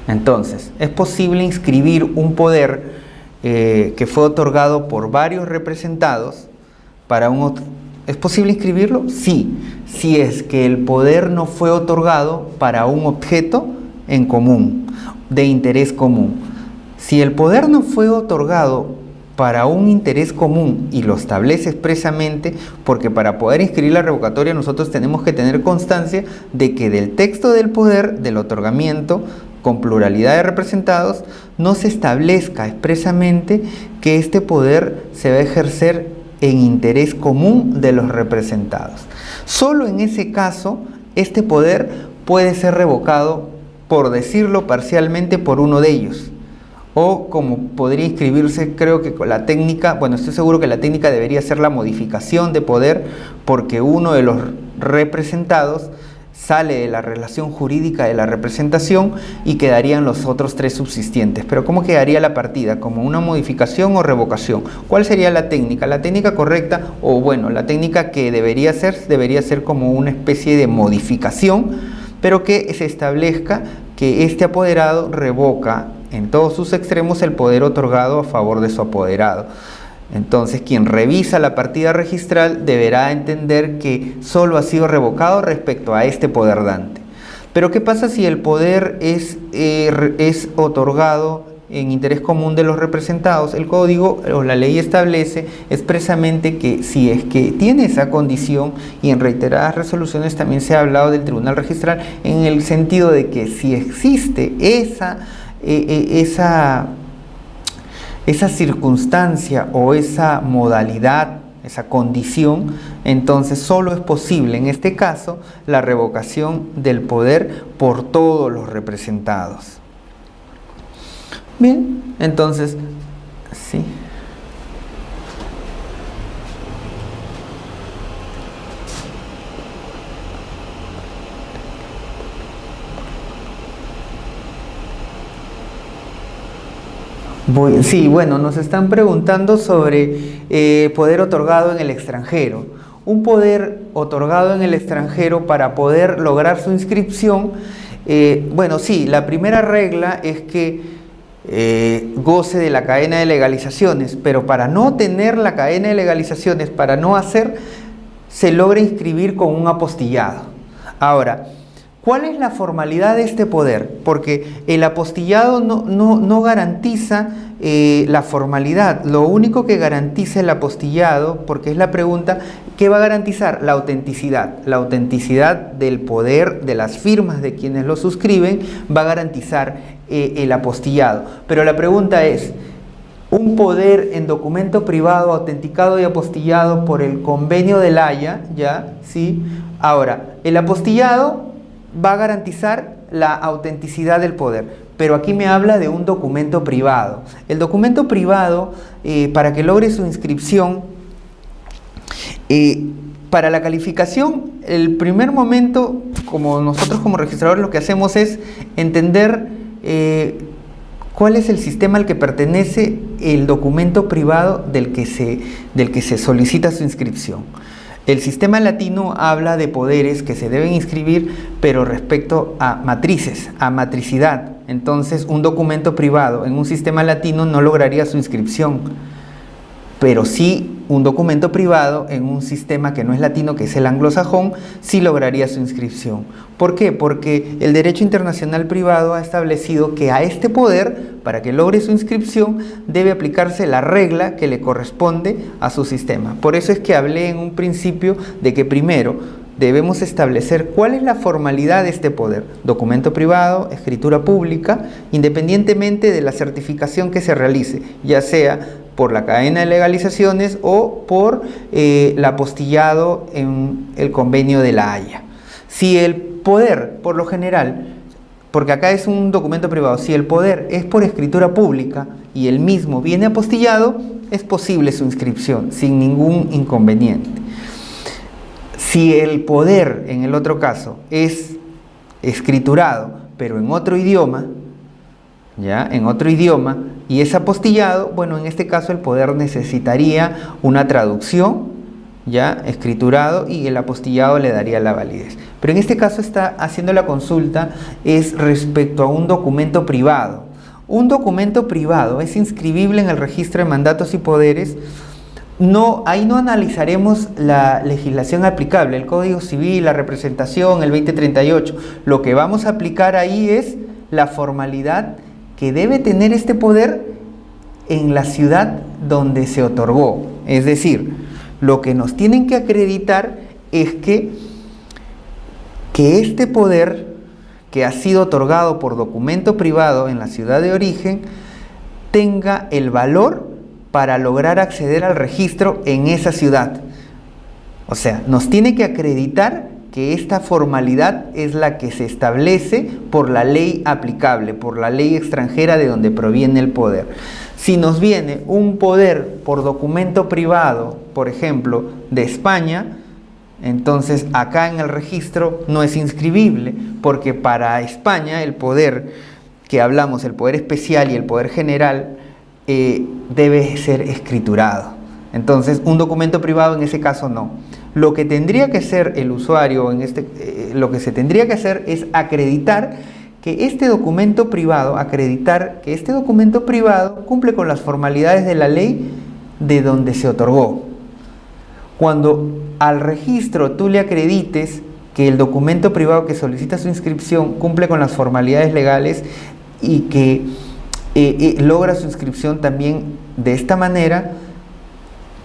Entonces, ¿es posible inscribir un poder que fue otorgado por varios representados para un... ¿Es posible inscribirlo? Sí, si es que el poder no fue otorgado para un objeto en común, de interés común. Si el poder no fue otorgado para un interés común y lo establece expresamente, porque para poder inscribir la revocatoria nosotros tenemos que tener constancia de que del texto del poder, del otorgamiento, con pluralidad de representados, no se establezca expresamente que este poder se va a ejercer en interés común de los representados. Solo en ese caso, este poder puede ser revocado, por decirlo parcialmente, por uno de ellos. O como podría inscribirse, creo que con la técnica, bueno, estoy seguro que la técnica debería ser la modificación de poder, porque uno de los representados sale de la relación jurídica de la representación y quedarían los otros tres subsistentes. Pero ¿cómo quedaría la partida? ¿Como una modificación o revocación? ¿Cuál sería la técnica? La técnica correcta, o bueno, la técnica que debería ser como una especie de modificación, pero que se establezca que este apoderado revoca en todos sus extremos el poder otorgado a favor de su apoderado. Entonces, quien revisa la partida registral deberá entender que solo ha sido revocado respecto a este poder dante. Pero ¿qué pasa si el poder es otorgado en interés común de los representados? El código o la ley establece expresamente que si es que tiene esa condición, y en reiteradas resoluciones también se ha hablado del tribunal registral, en el sentido de que si existe esa circunstancia o esa modalidad, esa condición, entonces solo es posible en este caso la revocación del poder por todos los representados. Bien, entonces, sí. Sí, bueno, nos están preguntando sobre poder otorgado en el extranjero. Un poder otorgado en el extranjero para poder lograr su inscripción, bueno, sí, la primera regla es que goce de la cadena de legalizaciones, pero para no tener la cadena de legalizaciones, para no hacer, se logra inscribir con un apostillado. Ahora, ¿cuál es la formalidad de este poder? Porque el apostillado no garantiza la formalidad. Lo único que garantiza el apostillado, porque es la pregunta, ¿qué va a garantizar? La autenticidad. La autenticidad del poder, de las firmas de quienes lo suscriben, va a garantizar el apostillado. Pero la pregunta es, un poder en documento privado autenticado y apostillado por el convenio de La Haya, ¿ya? ¿Sí? Ahora, el apostillado va a garantizar la autenticidad del poder, pero aquí me habla de un documento privado. El documento privado, para que logre su inscripción, para la calificación, el primer momento, como nosotros como registradores lo que hacemos es entender cuál es el sistema al que pertenece el documento privado del que se solicita su inscripción. El sistema latino habla de poderes que se deben inscribir, pero respecto a matrices, a matricidad. Entonces, un documento privado en un sistema latino no lograría su inscripción, pero sí un documento privado en un sistema que no es latino, que es el anglosajón, sí lograría su inscripción. ¿Por qué? Porque el derecho internacional privado ha establecido que a este poder, para que logre su inscripción, debe aplicarse la regla que le corresponde a su sistema. Por eso es que hablé en un principio de que primero debemos establecer cuál es la formalidad de este poder. Documento privado, escritura pública, independientemente de la certificación que se realice, ya sea por la cadena de legalizaciones o por el apostillado en el convenio de La Haya. Si el poder, por lo general, porque acá es un documento privado, si el poder es por escritura pública y el mismo viene apostillado, es posible su inscripción sin ningún inconveniente. Si el poder, en el otro caso, es escriturado, pero en otro idioma, ¿ya? En otro idioma, y es apostillado, bueno, en este caso el poder necesitaría una traducción, ¿ya? Escriturado, y el apostillado le daría la validez. Pero en este caso está haciendo la consulta es respecto a un documento privado. Un documento privado es inscribible en el registro de mandatos y poderes. No, ahí no analizaremos la legislación aplicable, el Código Civil, la representación, el 2038. Lo que vamos a aplicar ahí es la formalidad que debe tener este poder en la ciudad donde se otorgó. Es decir, lo que nos tienen que acreditar es que este poder que ha sido otorgado por documento privado en la ciudad de origen tenga el valor para lograr acceder al registro en esa ciudad. O sea, nos tiene que acreditar que esta formalidad es la que se establece por la ley aplicable, por la ley extranjera de donde proviene el poder. Si nos viene un poder por documento privado, por ejemplo, de España, entonces acá en el registro no es inscribible, porque para España el poder que hablamos, el poder especial y el poder general, debe ser escriturado. Entonces un documento privado en ese caso no. Lo que tendría que hacer el usuario, lo que se tendría que hacer es acreditar que este documento privado cumple con las formalidades de la ley de donde se otorgó. Cuando al registro tú le acredites que el documento privado que solicita su inscripción cumple con las formalidades legales y que logra su inscripción también de esta manera,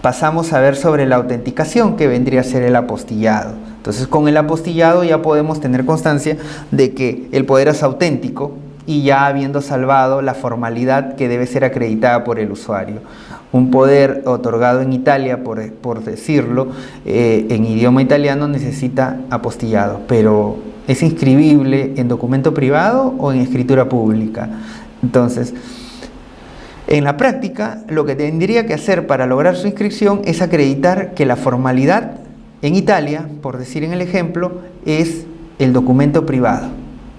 pasamos a ver sobre la autenticación, que vendría a ser el apostillado. Entonces, con el apostillado ya podemos tener constancia de que el poder es auténtico y ya habiendo salvado la formalidad que debe ser acreditada por el usuario. Un poder otorgado en Italia, por decirlo, en idioma italiano necesita apostillado, pero es inscribible en documento privado o en escritura pública. Entonces, en la práctica, lo que tendría que hacer para lograr su inscripción es acreditar que la formalidad en Italia, por decir en el ejemplo, es el documento privado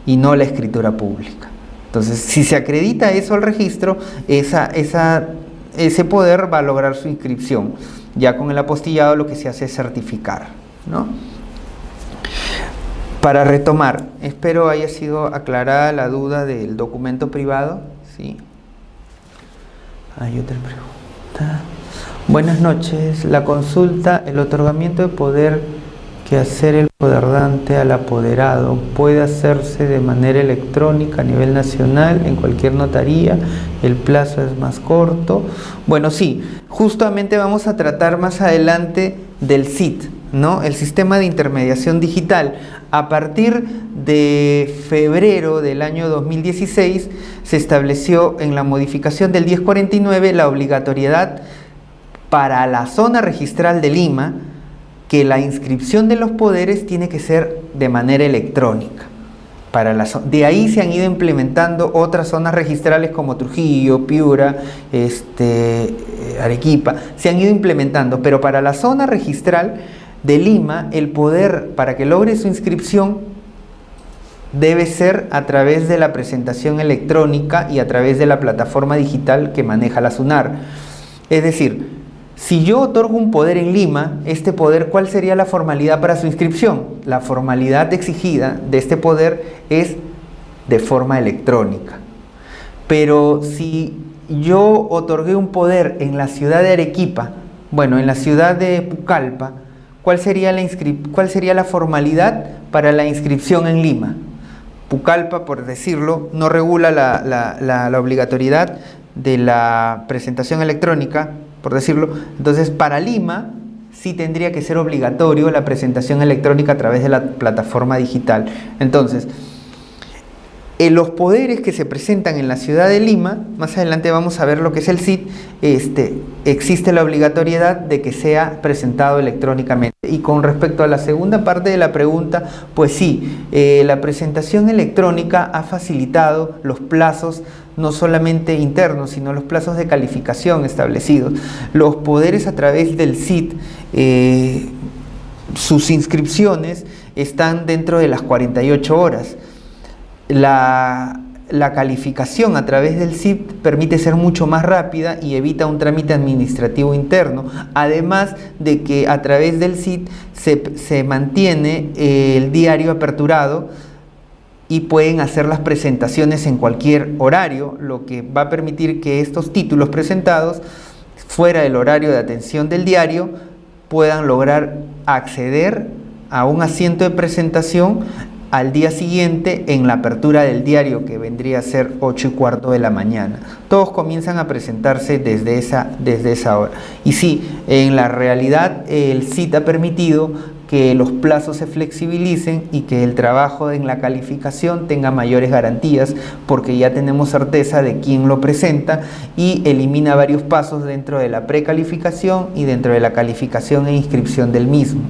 y no la escritura pública. Entonces, si se acredita eso al registro, ese poder va a lograr su inscripción. Ya con el apostillado lo que se hace es certificar, ¿no? Para retomar, espero haya sido aclarada la duda del documento privado, ¿sí? Hay otra pregunta. Buenas noches. La consulta, el otorgamiento de poder que hacer el poderdante al apoderado puede hacerse de manera electrónica a nivel nacional, en cualquier notaría, el plazo es más corto. Bueno, sí, justamente vamos a tratar más adelante del SIT, ¿no? El sistema de intermediación digital. A partir de febrero del año 2016 se estableció en la modificación del 1049 la obligatoriedad para la zona registral de Lima que la inscripción de los poderes tiene que ser de manera electrónica. De ahí se han ido implementando otras zonas registrales como Trujillo, Piura, Arequipa, se han ido implementando, pero para la zona registral de Lima, el poder para que logre su inscripción debe ser a través de la presentación electrónica y a través de la plataforma digital que maneja la SUNAR. Es decir, si yo otorgo un poder en Lima, este poder, ¿cuál sería la formalidad para su inscripción? La formalidad exigida de este poder es de forma electrónica. Pero si yo otorgué un poder en la ciudad de Arequipa, bueno, en la ciudad de Pucallpa, ¿cuál sería la formalidad para la inscripción en Lima? Pucallpa, por decirlo, no regula la obligatoriedad de la presentación electrónica, por decirlo. Entonces, para Lima sí tendría que ser obligatorio la presentación electrónica a través de la plataforma digital. Entonces, en los poderes que se presentan en la ciudad de Lima, más adelante vamos a ver lo que es el SIT, existe la obligatoriedad de que sea presentado electrónicamente. Y con respecto a la segunda parte de la pregunta, pues sí, la presentación electrónica ha facilitado los plazos no solamente internos, sino los plazos de calificación establecidos. Los poderes a través del SIT, sus inscripciones están dentro de las 48 horas. La calificación a través del SIT permite ser mucho más rápida y evita un trámite administrativo interno, además de que a través del SIT se mantiene el diario aperturado y pueden hacer las presentaciones en cualquier horario, lo que va a permitir que estos títulos presentados fuera del horario de atención del diario puedan lograr acceder a un asiento de presentación al día siguiente en la apertura del diario, que vendría a ser 8:15 de la mañana. Todos comienzan a presentarse desde esa hora. Y sí, en la realidad el SIT ha permitido que los plazos se flexibilicen y que el trabajo en la calificación tenga mayores garantías, porque ya tenemos certeza de quién lo presenta y elimina varios pasos dentro de la precalificación y dentro de la calificación e inscripción del mismo.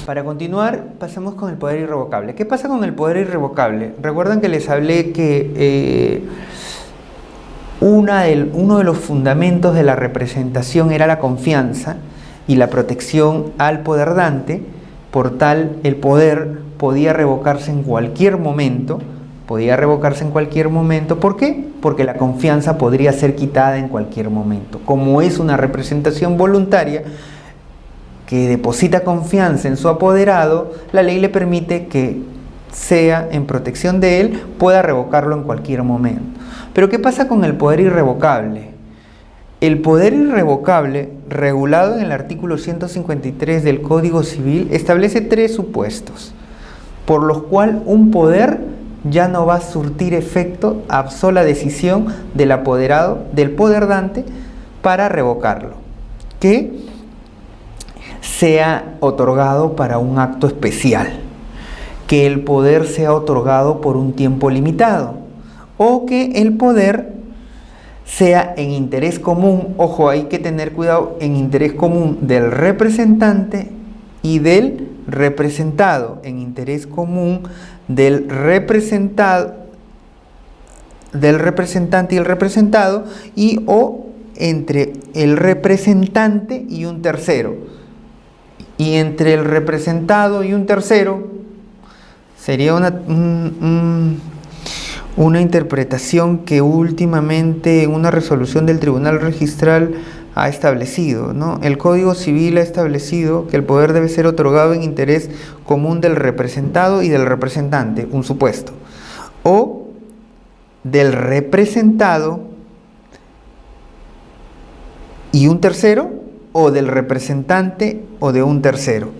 Para continuar, pasemos con el poder irrevocable. ¿Qué pasa con el poder irrevocable? Recuerdan que les hablé que uno de los fundamentos de la representación era la confianza y la protección al poder dante. Por tal, el poder podía revocarse en cualquier momento. ¿Por qué? Porque la confianza podría ser quitada en cualquier momento. Como es una representación voluntaria que deposita confianza en su apoderado, la ley le permite que sea en protección de él, pueda revocarlo en cualquier momento. Pero ¿qué pasa con el poder irrevocable? El poder irrevocable, regulado en el artículo 153 del Código Civil, establece 3 supuestos, por los cuales un poder ya no va a surtir efecto a sola decisión del apoderado, del poder dante, para revocarlo. Que sea otorgado para un acto especial, que el poder sea otorgado por un tiempo limitado, o que el poder sea en interés común, ojo, hay que tener cuidado, en interés común del representante y del representado, en interés común del representante y el representado, y o entre el representante y un tercero. Y entre el representado y un tercero sería una interpretación que últimamente en una resolución del Tribunal Registral ha establecido, ¿no? El Código Civil ha establecido que el poder debe ser otorgado en interés común del representado y del representante, un supuesto, o del representado y un tercero, o del representante o de un tercero.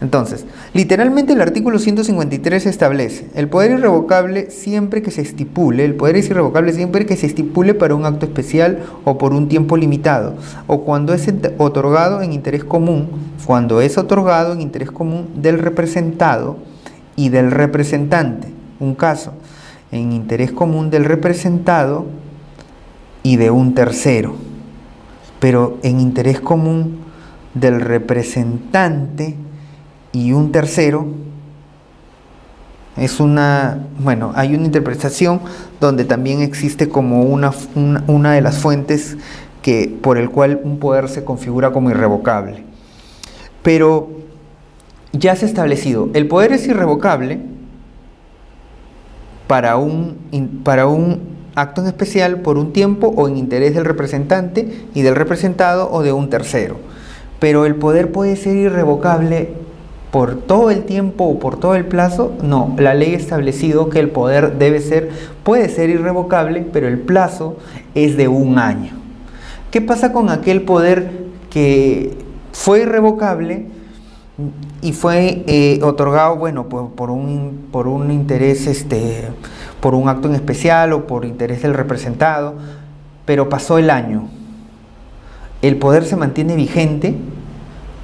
Entonces, literalmente el artículo 153 establece: el poder es irrevocable siempre que se estipule para un acto especial o por un tiempo limitado, o cuando es otorgado en interés común, del representado y del representante. Un caso, en interés común del representado y de un tercero. Pero en interés común del representante y un tercero hay una interpretación donde también existe como una de las fuentes por el cual un poder se configura como irrevocable. Pero ya se ha establecido, el poder es irrevocable para un acto en especial, por un tiempo o en interés del representante y del representado o de un tercero. Pero el poder puede ser irrevocable por todo el tiempo o por todo el plazo. No, la ley ha establecido que el poder puede ser irrevocable, pero el plazo es de 1 año. ¿Qué pasa con aquel poder que fue irrevocable y fue otorgado, por un interés, por un acto en especial o por interés del representado, pero pasó el año? ¿El poder se mantiene vigente?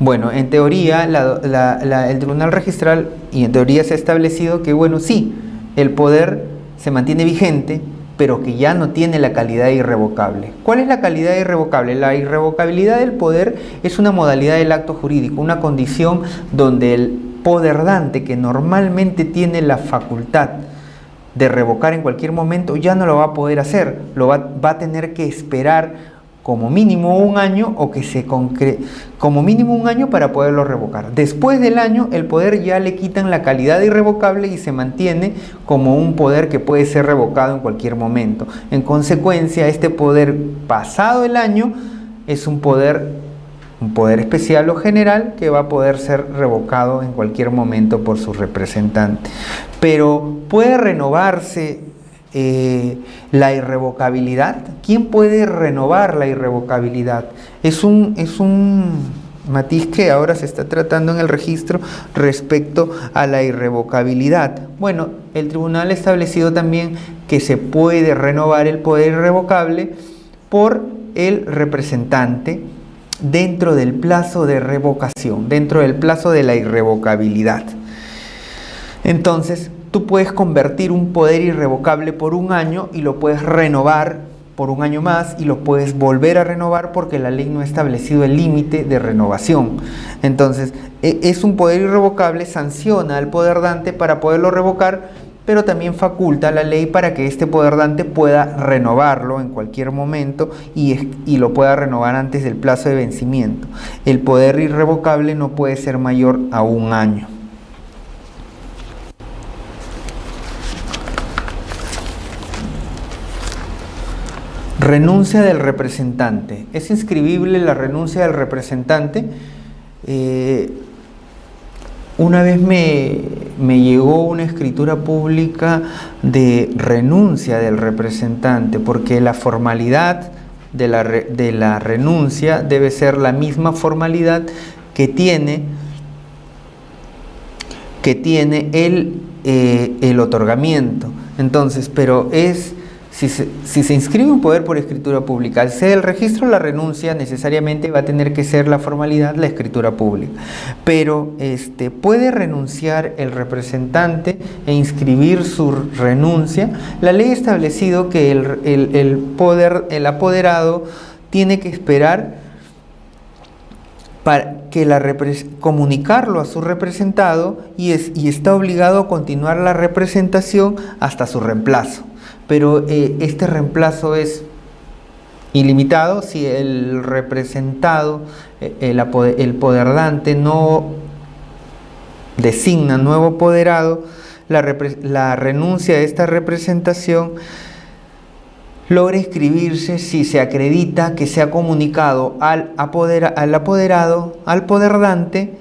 Bueno, en teoría, el Tribunal Registral, y en teoría se ha establecido que, sí, el poder se mantiene vigente, pero que ya no tiene la calidad irrevocable. ¿Cuál es la calidad irrevocable? La irrevocabilidad del poder es una modalidad del acto jurídico, una condición donde el poder dante, que normalmente tiene la facultad de revocar en cualquier momento, ya no lo va a poder hacer, va a tener que esperar como mínimo 1 año, o que se concrete como mínimo 1 año para poderlo revocar. Después del año, el poder ya le quitan la calidad irrevocable y se mantiene como un poder que puede ser revocado en cualquier momento. En consecuencia, este poder pasado el año es un poder especial o general que va a poder ser revocado en cualquier momento por su representante. Pero puede renovarse la irrevocabilidad. ¿Quién puede renovar la irrevocabilidad? Es un matiz que ahora se está tratando en el registro respecto a la irrevocabilidad. Bueno, el tribunal ha establecido también que se puede renovar el poder irrevocable por el representante dentro del plazo de revocación, dentro del plazo de la irrevocabilidad. Entonces, tú puedes convertir un poder irrevocable por un año y lo puedes renovar por un año más y lo puedes volver a renovar porque la ley no ha establecido el límite de renovación. Entonces, es un poder irrevocable, sanciona al poder dante para poderlo revocar, pero también faculta a la ley para que este poder dante pueda renovarlo en cualquier momento y lo pueda renovar antes del plazo de vencimiento. El poder irrevocable no puede ser mayor a un año. Renuncia del representante. ¿Es inscribible la renuncia del representante? Una vez me llegó una escritura pública de renuncia del representante, porque la formalidad de la renuncia debe ser la misma formalidad que tiene el otorgamiento. Entonces, pero si se inscribe un poder por escritura pública, al ser el registro, la renuncia necesariamente va a tener que ser la formalidad, la escritura pública. Pero puede renunciar el representante e inscribir su renuncia. La ley ha establecido que el apoderado tiene que esperar para que comunicarlo a su representado y está obligado a continuar la representación hasta su reemplazo. Pero este reemplazo es ilimitado si el representado, el poderdante, no designa nuevo apoderado. La renuncia de esta representación logra inscribirse si se acredita que se ha comunicado al apoderado, al poderdante,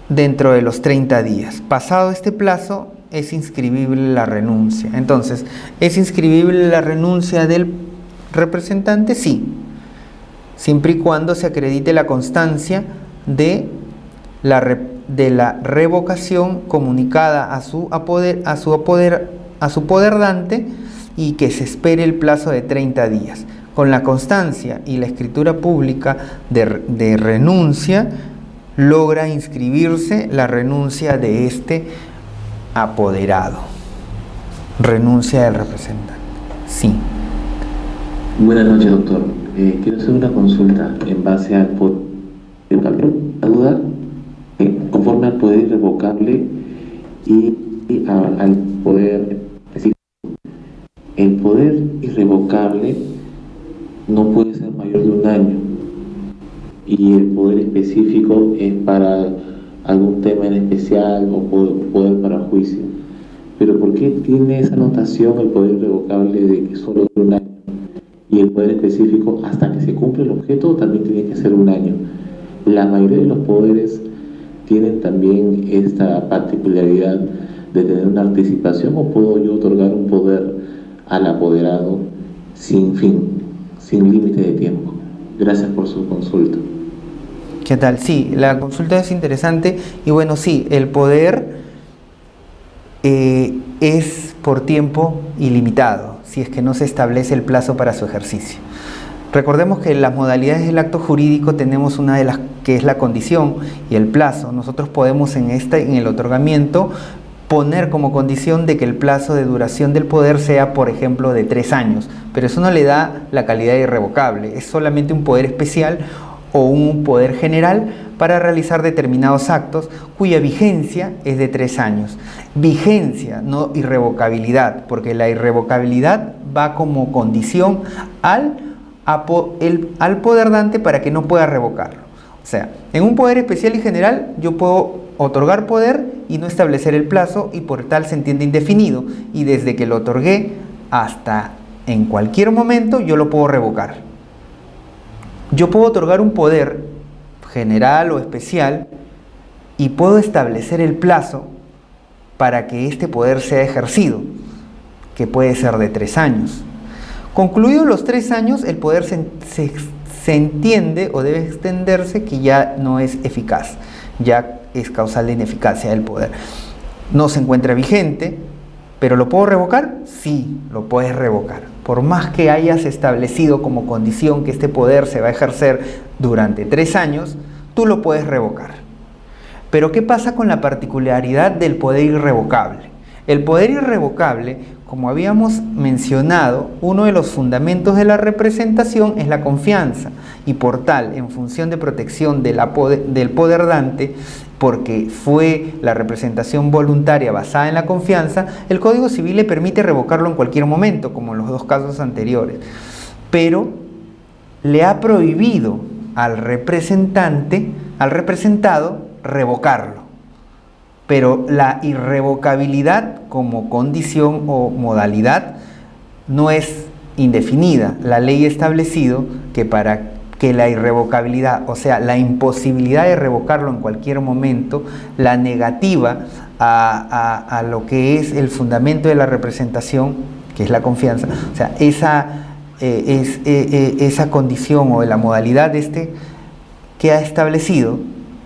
dentro de los 30 días. Pasado este plazo, es inscribible la renuncia. Entonces, ¿es inscribible la renuncia del representante? Sí, siempre y cuando se acredite la constancia de la revocación comunicada a su poderdante y que se espere el plazo de 30 días. Con la constancia y la escritura pública de renuncia, logra inscribirse la renuncia de este apoderado. Renuncia del representante. Sí. Buenas noches, doctor. Quiero hacer una consulta en base al poder irrevocable. La duda, conforme al poder irrevocable y al poder específico. El poder irrevocable no puede ser mayor de un año y el poder específico es para algún tema en especial o poder para juicio. Pero ¿por qué tiene esa notación el poder irrevocable de que solo dura un año y el poder específico hasta que se cumple el objeto también tiene que ser un año? La mayoría de los poderes tienen también esta particularidad de tener una anticipación, o puedo yo otorgar un poder al apoderado sin fin, sin límite de tiempo. Gracias por su consulta. ¿Qué tal? Sí, la consulta es interesante y bueno, sí, el poder es por tiempo ilimitado, si es que no se establece el plazo para su ejercicio. Recordemos que en las modalidades del acto jurídico tenemos una de las que es la condición y el plazo. Nosotros podemos en el otorgamiento poner como condición de que el plazo de duración del poder sea, por ejemplo, de 3 años, pero eso no le da la calidad irrevocable, es solamente un poder especial o un poder general para realizar determinados actos cuya vigencia es de 3 años. Vigencia, no irrevocabilidad, porque la irrevocabilidad va como condición al poder dante para que no pueda revocarlo. O sea, en un poder especial y general yo puedo otorgar poder y no establecer el plazo y por tal se entiende indefinido, y desde que lo otorgué hasta en cualquier momento yo lo puedo revocar. Yo puedo otorgar un poder general o especial y puedo establecer el plazo para que este poder sea ejercido, que puede ser de 3 años. Concluidos los 3 años, el poder se entiende o debe extenderse que ya no es eficaz, ya es causal de ineficacia del poder. No se encuentra vigente ¿Pero lo puedo revocar? Sí, lo puedes revocar. Por más que hayas establecido como condición que este poder se va a ejercer durante 3 años, tú lo puedes revocar. Pero ¿qué pasa con la particularidad del poder irrevocable? El poder irrevocable, como habíamos mencionado, uno de los fundamentos de la representación es la confianza, y por tal, en función de protección del poder dante, porque fue la representación voluntaria basada en la confianza, el Código Civil le permite revocarlo en cualquier momento, como en los 2 casos anteriores, pero le ha prohibido al representado, revocarlo. Pero la irrevocabilidad como condición o modalidad no es indefinida. La ley ha establecido que para que la irrevocabilidad, o sea, la imposibilidad de revocarlo en cualquier momento, la negativa a lo que es el fundamento de la representación, que es la confianza, o sea, esa condición o la modalidad que ha establecido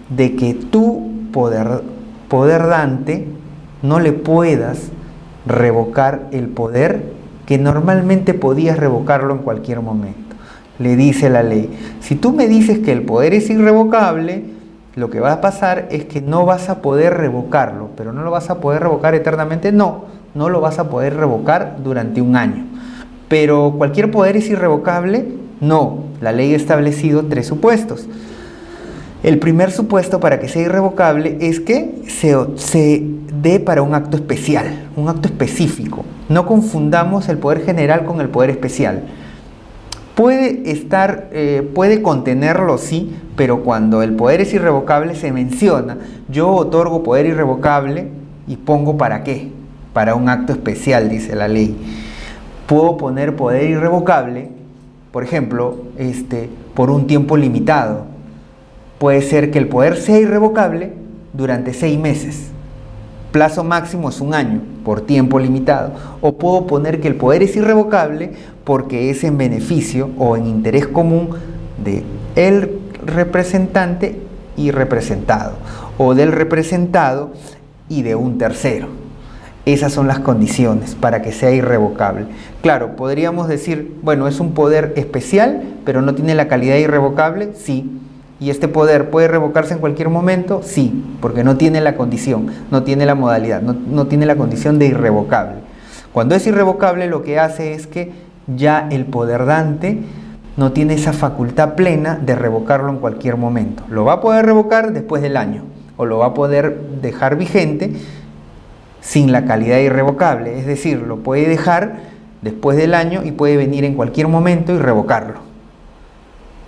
de que tu poder dante no le puedas revocar el poder que normalmente podías revocarlo en cualquier momento. Le dice la ley, si tú me dices que el poder es irrevocable, lo que va a pasar es que no vas a poder revocarlo, pero no lo vas a poder revocar eternamente, no lo vas a poder revocar durante 1 año. Pero ¿cualquier poder es irrevocable? No, la ley ha establecido 3 supuestos. El primer supuesto para que sea irrevocable es que se dé para un acto especial, un acto específico. No confundamos el poder general con el poder especial. Puede contenerlo, sí, pero cuando el poder es irrevocable se menciona, yo otorgo poder irrevocable y pongo ¿para qué? Para un acto especial, dice la ley. Puedo poner poder irrevocable, por ejemplo, por un tiempo limitado. Puede ser que el poder sea irrevocable durante 6 meses. Plazo máximo es 1 año, por tiempo limitado. O puedo poner que el poder es irrevocable porque es en beneficio o en interés común de el representante y representado, o del representado y de un tercero. Esas son las condiciones para que sea irrevocable. Claro, podríamos decir, bueno, es un poder especial, pero no tiene la calidad irrevocable, sí. ¿Y este poder puede revocarse en cualquier momento? Sí, porque no tiene la condición, no tiene la modalidad, no tiene la condición de irrevocable. Cuando es irrevocable, lo que hace es que ya el poder dante no tiene esa facultad plena de revocarlo en cualquier momento. Lo va a poder revocar después del año, o lo va a poder dejar vigente sin la calidad irrevocable, es decir, lo puede dejar después del año y puede venir en cualquier momento y revocarlo.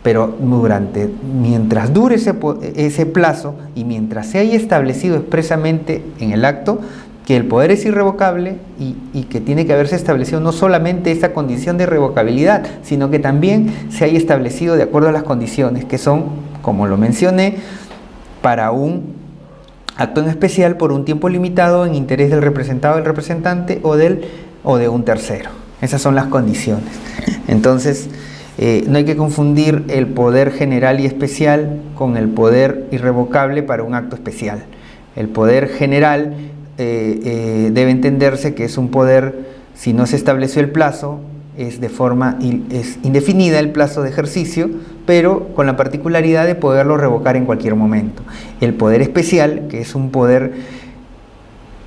Pero mientras dure ese plazo y mientras se haya establecido expresamente en el acto que el poder es irrevocable y que tiene que haberse establecido no solamente esa condición de irrevocabilidad, sino que también se haya establecido de acuerdo a las condiciones que son, como lo mencioné, para un acto en especial por un tiempo limitado en interés del representado, del representante o de un tercero. Esas son las condiciones. Entonces, no hay que confundir el poder general y especial con el poder irrevocable para un acto especial. El poder general debe entenderse que es un poder, si no se estableció el plazo, es indefinida el plazo de ejercicio, pero con la particularidad de poderlo revocar en cualquier momento. El poder especial, que es un poder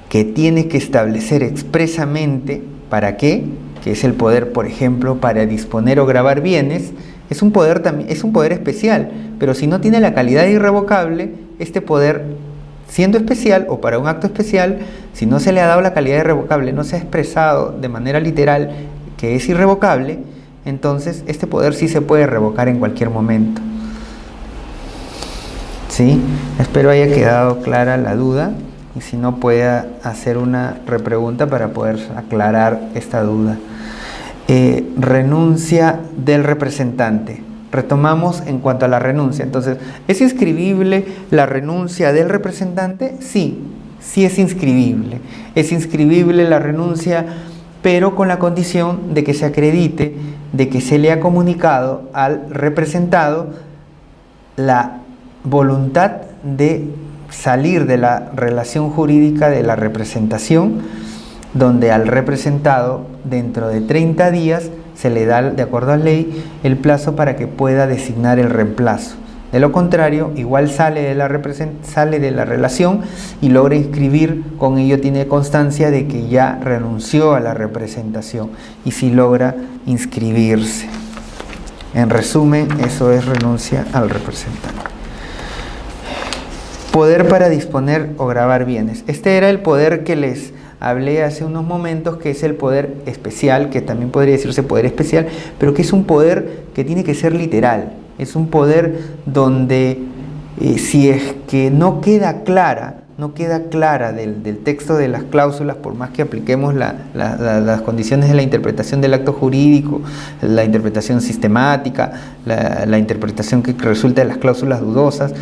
que tiene que establecer expresamente para qué, que es el poder, por ejemplo, para disponer o gravar bienes, es un poder especial, pero si no tiene la calidad irrevocable, este poder, siendo especial o para un acto especial, si no se le ha dado la calidad irrevocable, no se ha expresado de manera literal que es irrevocable, entonces este poder sí se puede revocar en cualquier momento. ¿Sí? Espero haya quedado clara la duda. Y si no, pueda hacer una repregunta para poder aclarar esta duda. Renuncia del representante. Retomamos en cuanto a la renuncia. Entonces, ¿es inscribible la renuncia del representante? Sí, sí es inscribible. Es inscribible la renuncia, pero con la condición de que se acredite de que se le ha comunicado al representado la voluntad de salir de la relación jurídica de la representación donde al representado dentro de 30 días se le da, de acuerdo a ley, el plazo para que pueda designar el reemplazo. De lo contrario, igual sale de la relación y logra inscribir, con ello tiene constancia de que ya renunció a la representación y sí logra inscribirse. En resumen, eso es renuncia al representante. Poder para disponer o gravar bienes. Este era el poder que les hablé hace unos momentos, que es el poder especial, que también podría decirse poder especial, pero que es un poder que tiene que ser literal. Es un poder donde si es que no queda clara del texto de las cláusulas, por más que apliquemos las condiciones de la interpretación del acto jurídico, la interpretación sistemática, la interpretación que resulta de las cláusulas dudosas,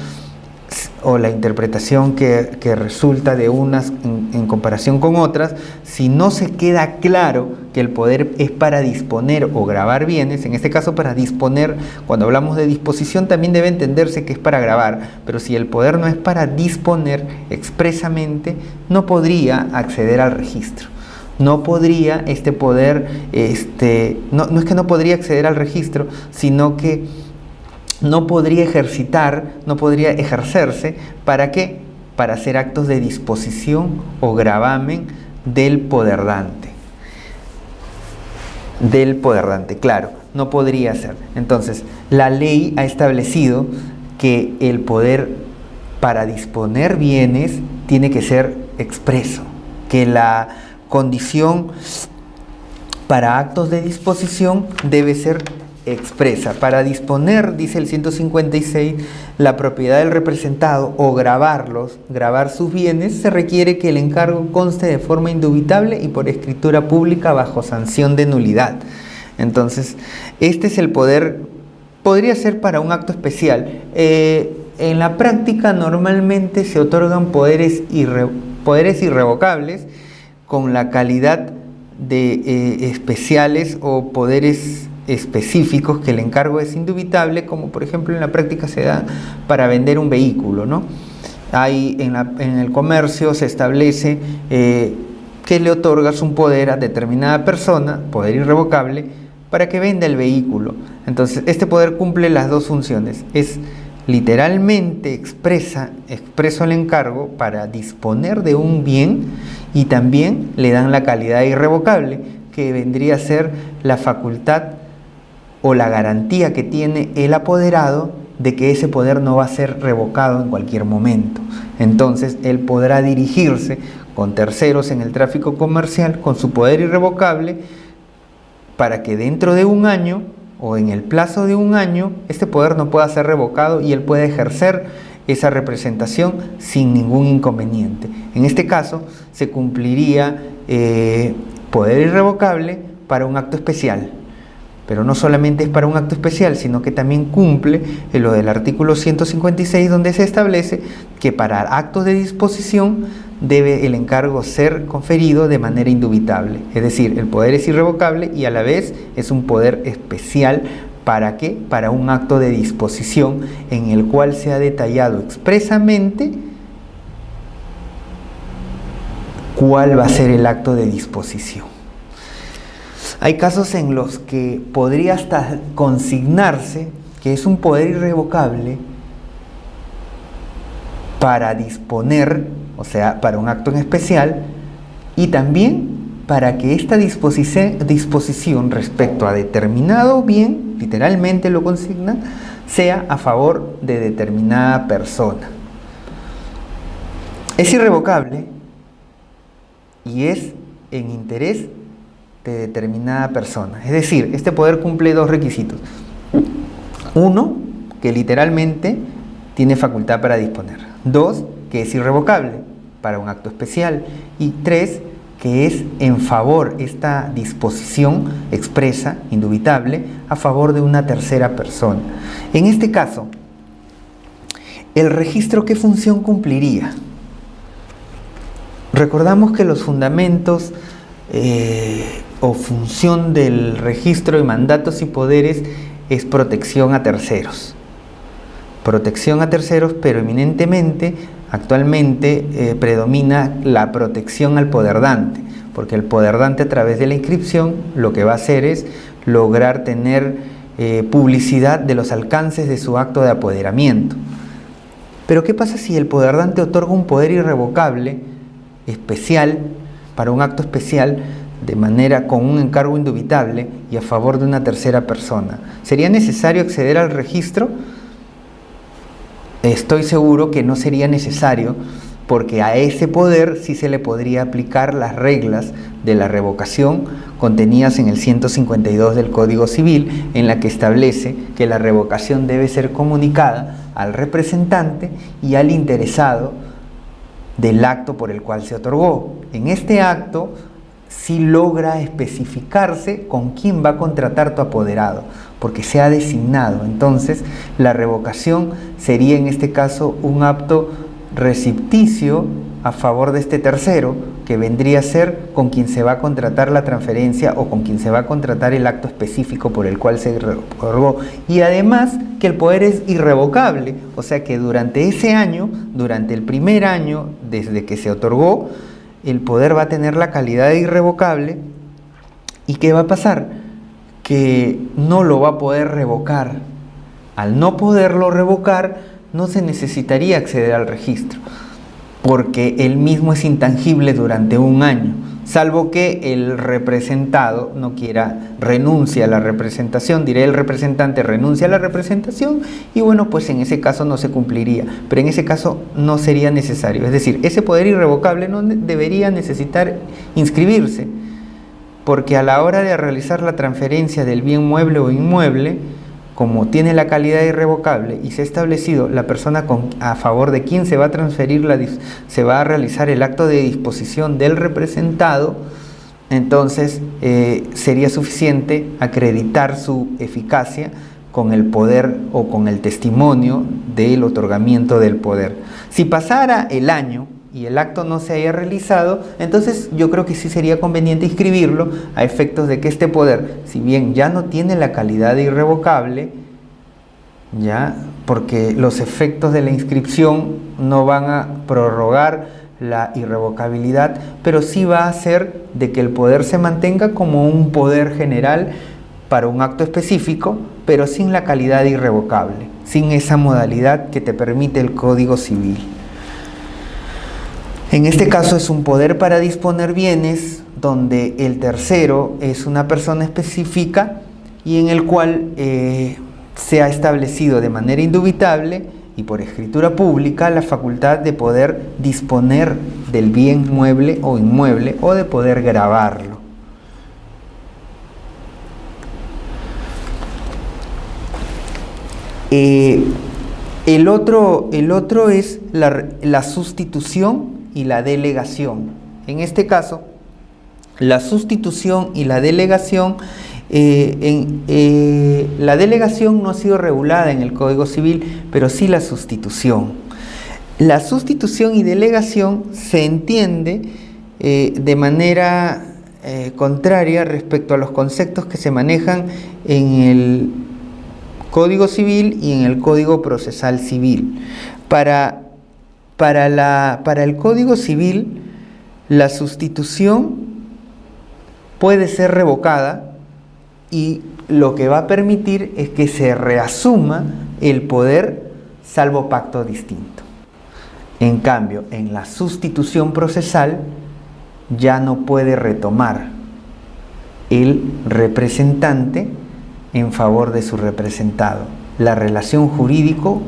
o la interpretación que resulta de unas en comparación con otras, si no se queda claro que el poder es para disponer o gravar bienes, en este caso para disponer, cuando hablamos de disposición también debe entenderse que es para gravar, pero si el poder no es para disponer expresamente, no podría acceder al registro. No podría este poder, no es que no podría acceder al registro, sino que no podría ejercerse. ¿Para qué? Para hacer actos de disposición o gravamen del poderdante. Claro, no podría ser. Entonces, la ley ha establecido que el poder para disponer bienes tiene que ser expreso, que la condición para actos de disposición debe ser expresa. Para disponer, dice el 156, la propiedad del representado o grabar sus bienes, se requiere que el encargo conste de forma indubitable y por escritura pública bajo sanción de nulidad. Entonces, este es el poder, podría ser para un acto especial. En la práctica normalmente se otorgan poderes irrevocables con la calidad de especiales o poderes específicos, que el encargo es indubitable, como por ejemplo en la práctica se da para vender un vehículo, ¿no? En el comercio se establece que le otorgas un poder a determinada persona, poder irrevocable, para que venda el vehículo. Entonces, este poder cumple las dos funciones. Es literalmente expreso el encargo para disponer de un bien, y también le dan la calidad irrevocable, que vendría a ser la facultad o la garantía que tiene el apoderado de que ese poder no va a ser revocado en cualquier momento. Entonces, él podrá dirigirse con terceros en el tráfico comercial con su poder irrevocable para que dentro de un año o en el plazo de un año este poder no pueda ser revocado y él pueda ejercer esa representación sin ningún inconveniente. En este caso, se cumpliría poder irrevocable para un acto especial. Pero no solamente es para un acto especial, sino que también cumple lo del artículo 156, donde se establece que para actos de disposición debe el encargo ser conferido de manera indubitable. Es decir, el poder es irrevocable y a la vez es un poder especial. ¿Para qué? Para un acto de disposición en el cual se ha detallado expresamente cuál va a ser el acto de disposición. Hay casos en los que podría hasta consignarse que es un poder irrevocable para disponer, o sea, para un acto en especial, y también para que esta disposición respecto a determinado bien, literalmente lo consigna, sea a favor de determinada persona. Es irrevocable y es en interés de determinada persona. Es decir, este poder cumple dos requisitos. Uno, que literalmente tiene facultad para disponer. Dos, que es irrevocable para un acto especial. Y tres, que es en favor, esta disposición expresa, indubitable, a favor de una tercera persona. En este caso, ¿el registro qué función cumpliría? Recordamos que los fundamentos o función del registro de mandatos y poderes es protección a terceros. Protección a terceros, pero eminentemente, actualmente predomina la protección al poderdante, porque el poderdante a través de la inscripción lo que va a hacer es lograr tener publicidad de los alcances de su acto de apoderamiento. Pero ¿qué pasa si el poderdante otorga un poder irrevocable especial para un acto especial de manera con un encargo indubitable y a favor de una tercera persona? ¿Sería necesario acceder al registro? Estoy seguro que no sería necesario, porque a ese poder sí se le podría aplicar las reglas de la revocación contenidas en el 152 del Código Civil, en la que establece que la revocación debe ser comunicada al representante y al interesado del acto por el cual se otorgó. En este acto sí logra especificarse con quién va a contratar tu apoderado, porque se ha designado. Entonces, la revocación sería en este caso un acto recepticio a favor de este tercero, que vendría a ser con quien se va a contratar la transferencia o con quien se va a contratar el acto específico por el cual se otorgó. Y además que el poder es irrevocable, o sea que durante ese año, durante el primer año desde que se otorgó, el poder va a tener la calidad de irrevocable. ¿Y qué va a pasar? Que no lo va a poder revocar. Al no poderlo revocar, no se necesitaría acceder al registro, porque él mismo es intangible durante un año, salvo que el representado no quiera, renuncia a la representación, diré el representante renuncia a la representación y bueno, pues en ese caso no se cumpliría, pero en ese caso no sería necesario, es decir, ese poder irrevocable no debería necesitar inscribirse, porque a la hora de realizar la transferencia del bien mueble o inmueble, como tiene la calidad irrevocable y se ha establecido la persona a favor de quien se va a transferir, se va a realizar el acto de disposición del representado, entonces sería suficiente acreditar su eficacia con el poder o con el testimonio del otorgamiento del poder. Si pasara el año y el acto no se haya realizado, entonces yo creo que sí sería conveniente inscribirlo a efectos de que este poder, si bien ya no tiene la calidad de irrevocable, ya, porque los efectos de la inscripción no van a prorrogar la irrevocabilidad, pero sí va a hacer de que el poder se mantenga como un poder general para un acto específico, pero sin la calidad de irrevocable, sin esa modalidad que te permite el Código Civil. En este caso es un poder para disponer bienes donde el tercero es una persona específica y en el cual se ha establecido de manera indubitable y por escritura pública la facultad de poder disponer del bien mueble o inmueble o de poder gravarlo. El otro es la sustitución y la delegación. En este caso, la sustitución y la delegación, la delegación no ha sido regulada en el Código Civil, pero sí la sustitución. La sustitución y delegación se entiende de manera contraria respecto a los conceptos que se manejan en el Código Civil y en el Código Procesal Civil. Para el Código Civil, la sustitución puede ser revocada y lo que va a permitir es que se reasuma el poder salvo pacto distinto. En cambio, en la sustitución procesal ya no puede retomar el representante en favor de su representado. La relación jurídico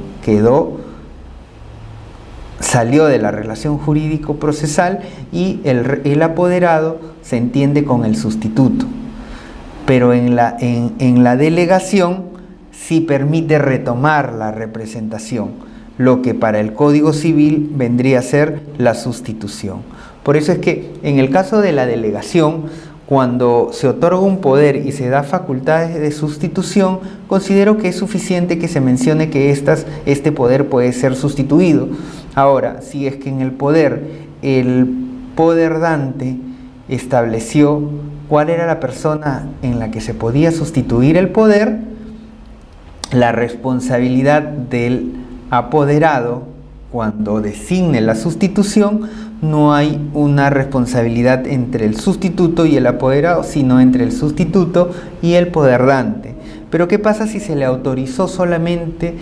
salió de la relación jurídico-procesal y el apoderado se entiende con el sustituto. Pero en la delegación sí permite retomar la representación, lo que para el Código Civil vendría a ser la sustitución. Por eso es que en el caso de la delegación, cuando se otorga un poder y se da facultades de sustitución, considero que es suficiente que se mencione que este poder puede ser sustituido. Ahora, si es que en el poder dante estableció cuál era la persona en la que se podía sustituir el poder, la responsabilidad del apoderado, cuando designe la sustitución, no hay una responsabilidad entre el sustituto y el apoderado, sino entre el sustituto y el poderdante. Pero ¿qué pasa si se le autorizó solamente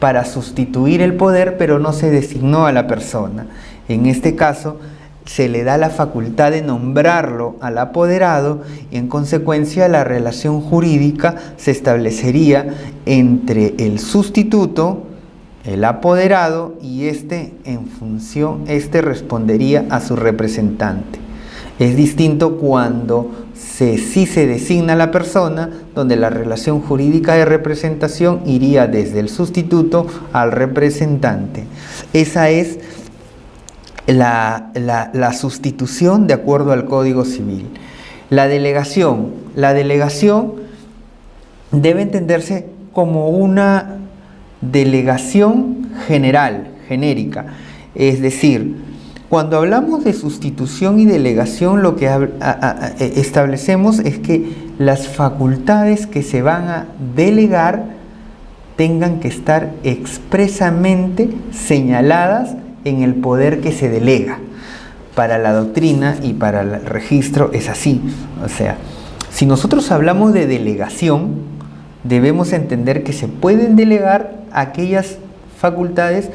para sustituir el poder, pero no se designó a la persona? En este caso, se le da la facultad de nombrarlo al apoderado y en consecuencia la relación jurídica se establecería entre el sustituto, el apoderado, y este respondería a su representante. Es distinto cuando sí se designa a la persona, donde la relación jurídica de representación iría desde el sustituto al representante. Esa es la sustitución de acuerdo al Código Civil. La delegación debe entenderse como una delegación general, genérica. Es decir, cuando hablamos de sustitución y delegación, lo que establecemos es que las facultades que se van a delegar tengan que estar expresamente señaladas en el poder que se delega. Para la doctrina y para el registro es así. O sea, si nosotros hablamos de delegación, debemos entender que se pueden delegar aquellas facultades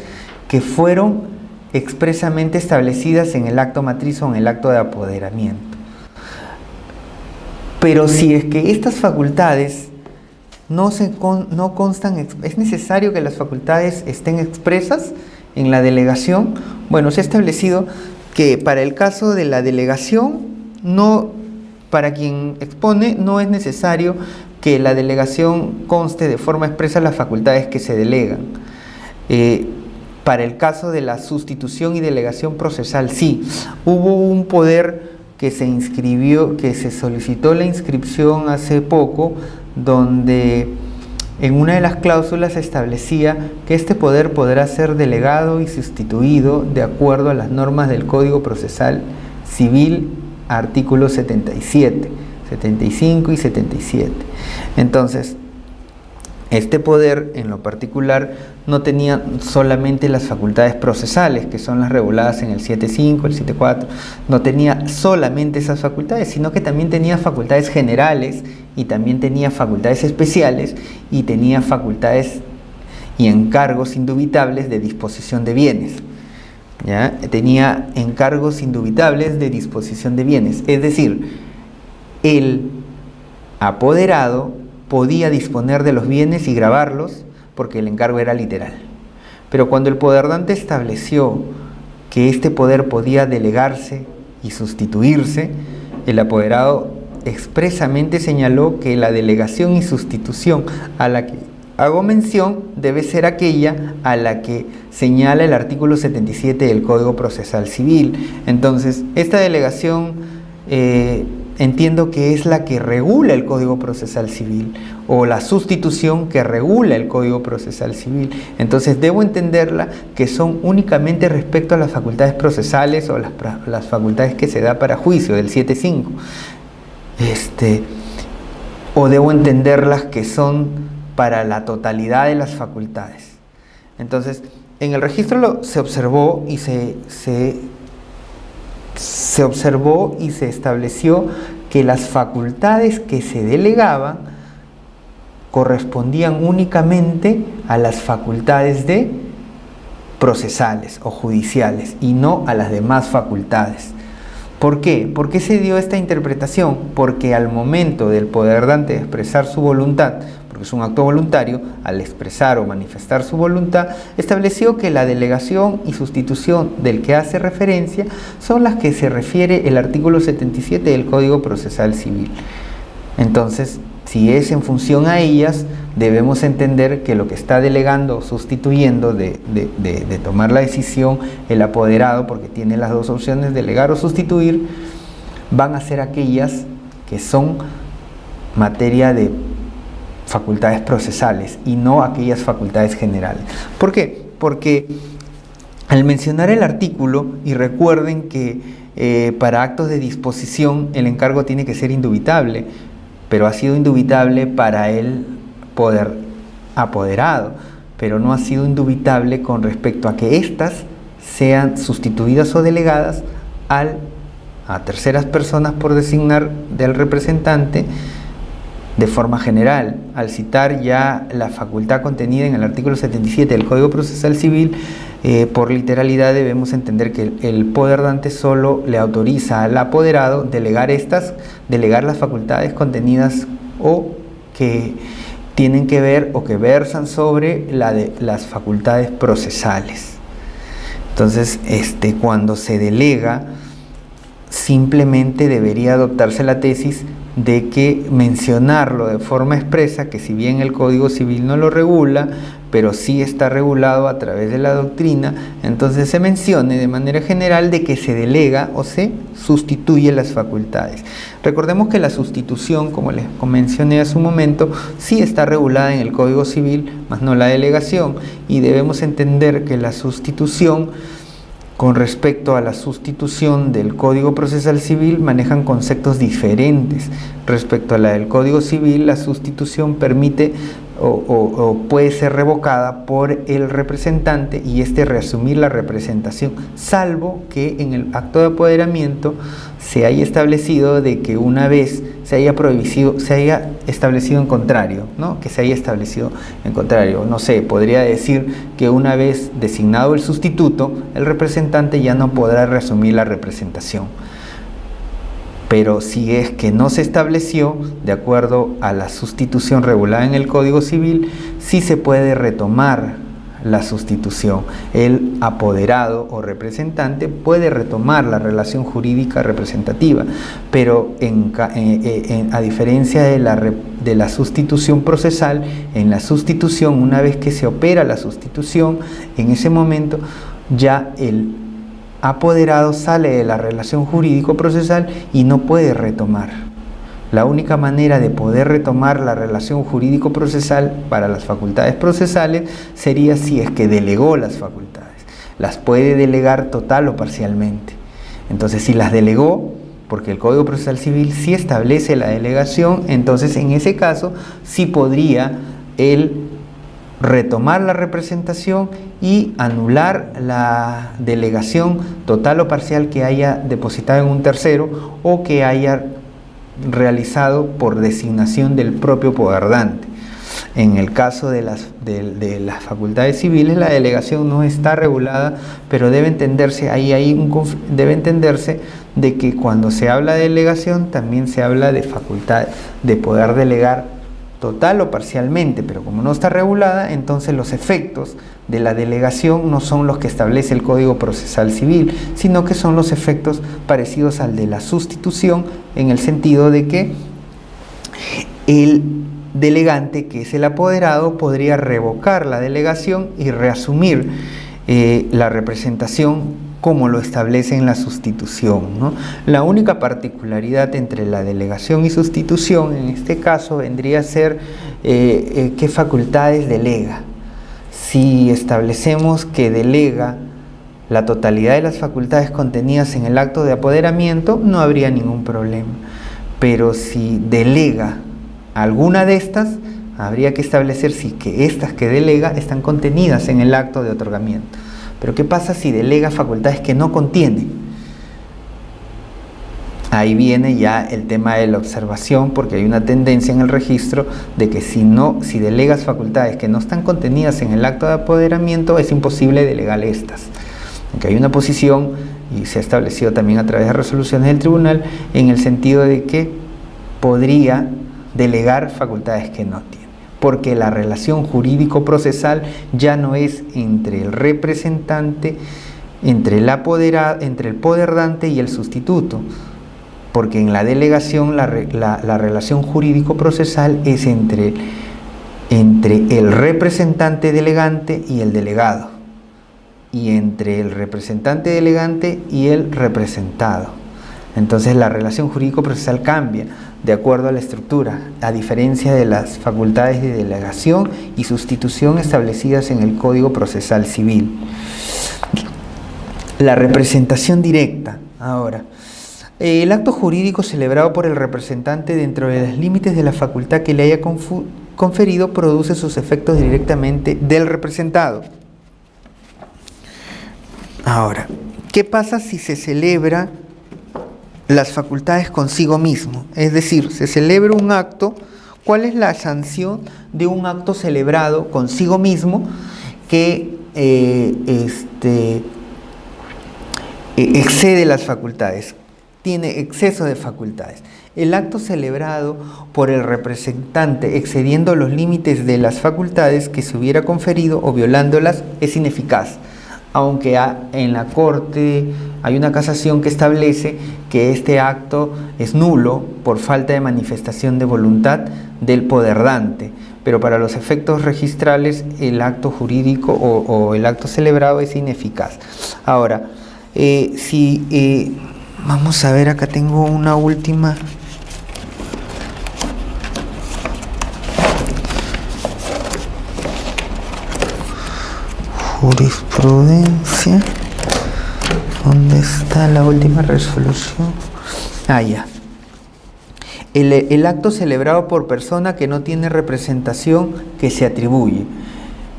que fueron expresamente establecidas en el acto matriz o en el acto de apoderamiento. Pero si es que estas facultades no constan, es necesario que las facultades estén expresas en la delegación. Bueno, se ha establecido que para el caso de la delegación, para quien expone, no es necesario que la delegación conste de forma expresa las facultades que se delegan. Para el caso de la sustitución y delegación procesal, sí. Hubo un poder que se inscribió, que se solicitó la inscripción hace poco, donde en una de las cláusulas se establecía que este poder podrá ser delegado y sustituido de acuerdo a las normas del Código Procesal Civil, artículos 77, 75 y 77. Entonces, este poder en lo particular no tenía solamente las facultades procesales, que son las reguladas en el 7.5, el 7.4, no tenía solamente esas facultades, sino que también tenía facultades generales y también tenía facultades especiales y tenía facultades y encargos indubitables de disposición de bienes. ¿Ya? Tenía encargos indubitables de disposición de bienes, es decir, el apoderado podía disponer de los bienes y gravarlos porque el encargo era literal. Pero cuando el poderdante estableció que este poder podía delegarse y sustituirse, el apoderado expresamente señaló que la delegación y sustitución a la que hago mención debe ser aquella a la que señala el artículo 77 del Código Procesal Civil. Entonces, esta delegación entiendo que es la que regula el Código Procesal Civil, o la sustitución que regula el Código Procesal Civil. Entonces debo entenderla que son únicamente respecto a las facultades procesales o las facultades que se da para juicio del 7.5. O debo entenderlas que son para la totalidad de las facultades. Entonces, en el registro se observó y se observó y se estableció que las facultades que se delegaban correspondían únicamente a las facultades procesales o judiciales y no a las demás facultades. ¿Por qué? ¿Por qué se dio esta interpretación? Porque al momento del poderdante de expresar su voluntad, porque es un acto voluntario, al expresar o manifestar su voluntad, estableció que la delegación y sustitución del que hace referencia son las que se refiere el artículo 77 del Código Procesal Civil. Entonces, si es en función a ellas, debemos entender que lo que está delegando o sustituyendo de tomar la decisión el apoderado, porque tiene las dos opciones, delegar o sustituir, van a ser aquellas que son materia de facultades procesales y no aquellas facultades generales. ¿Por qué? Porque al mencionar el artículo, y recuerden que para actos de disposición el encargo tiene que ser indubitable, pero ha sido indubitable para el poder apoderado, pero no ha sido indubitable con respecto a que éstas sean sustituidas o delegadas a terceras personas por designar del representante de forma general. Al citar ya la facultad contenida en el artículo 77 del Código Procesal Civil, por literalidad debemos entender que el poder dante solo le autoriza al apoderado delegar las facultades contenidas o que tienen que ver o que versan sobre las facultades procesales. Entonces, cuando se delega, simplemente debería adoptarse la tesis de que mencionarlo de forma expresa, que si bien el Código Civil no lo regula, pero sí está regulado a través de la doctrina, entonces se mencione de manera general de que se delega o se sustituye las facultades. Recordemos que la sustitución, como les mencioné hace un momento, sí está regulada en el Código Civil, más no la delegación, y debemos entender que la sustitución, con respecto a la sustitución del Código Procesal Civil, manejan conceptos diferentes. Respecto a la del Código Civil, la sustitución permite o puede ser revocada por el representante y reasumir la representación, salvo que en el acto de apoderamiento se haya establecido de que una vez se haya establecido en contrario, ¿no? Que se haya establecido en contrario. No sé, podría decir que una vez designado el sustituto, el representante ya no podrá reasumir la representación. Pero si es que no se estableció, de acuerdo a la sustitución regulada en el Código Civil, sí se puede retomar la sustitución. El apoderado o representante puede retomar la relación jurídica representativa, pero a diferencia de la sustitución procesal, en la sustitución, una vez que se opera la sustitución, en ese momento ya el apoderado sale de la relación jurídico-procesal y no puede retomar. La única manera de poder retomar la relación jurídico-procesal para las facultades procesales sería si es que delegó las facultades. Las puede delegar total o parcialmente. Entonces, si las delegó, porque el Código Procesal Civil sí establece la delegación, entonces en ese caso sí podría él retomar la representación y anular la delegación total o parcial que haya depositado en un tercero o que haya realizado por designación del propio poderdante. En el caso de las facultades civiles, la delegación no está regulada, pero debe entenderse de que cuando se habla de delegación también se habla de facultad de poder delegar total o parcialmente, pero como no está regulada, entonces los efectos de la delegación no son los que establece el Código Procesal Civil, sino que son los efectos parecidos al de la sustitución, en el sentido de que el delegante, que es el apoderado, podría revocar la delegación y reasumir la representación como lo establece en la sustitución, ¿no? La única particularidad entre la delegación y sustitución en este caso vendría a ser qué facultades delega. Si establecemos que delega la totalidad de las facultades contenidas en el acto de apoderamiento, no habría ningún problema. Pero si delega alguna de estas, habría que establecer si que estas que delega están contenidas en el acto de otorgamiento. Pero ¿qué pasa si delega facultades que no contiene? Ahí viene ya el tema de la observación, porque hay una tendencia en el registro de que si delegas facultades que no están contenidas en el acto de apoderamiento, es imposible delegar estas. Aunque hay una posición, y se ha establecido también a través de resoluciones del tribunal, en el sentido de que podría delegar facultades que no tiene, porque la relación jurídico-procesal ya no es entre el representante, entre el poderdante y el sustituto, porque en la delegación la relación jurídico-procesal es entre el representante delegante y el delegado, y entre el representante delegante y el representado. Entonces la relación jurídico-procesal cambia de acuerdo a la estructura, a diferencia de las facultades de delegación y sustitución establecidas en el Código Procesal Civil. La representación directa. Ahora, el acto jurídico celebrado por el representante dentro de los límites de la facultad que le haya conferido produce sus efectos directamente del representado. Ahora, ¿qué pasa si se celebra las facultades consigo mismo? Es decir, se celebra un acto. ¿Cuál es la sanción de un acto celebrado consigo mismo que excede las facultades, tiene exceso de facultades? El acto celebrado por el representante excediendo los límites de las facultades que se hubiera conferido o violándolas es ineficaz, aunque en la Corte hay una casación que establece que este acto es nulo por falta de manifestación de voluntad del poderdante, pero para los efectos registrales el acto jurídico o el acto celebrado es ineficaz. Ahora, vamos a ver, acá tengo una última. Jurisprudencia. ¿Dónde está la última resolución? Ah, ya. El acto celebrado por persona que no tiene representación que se atribuye.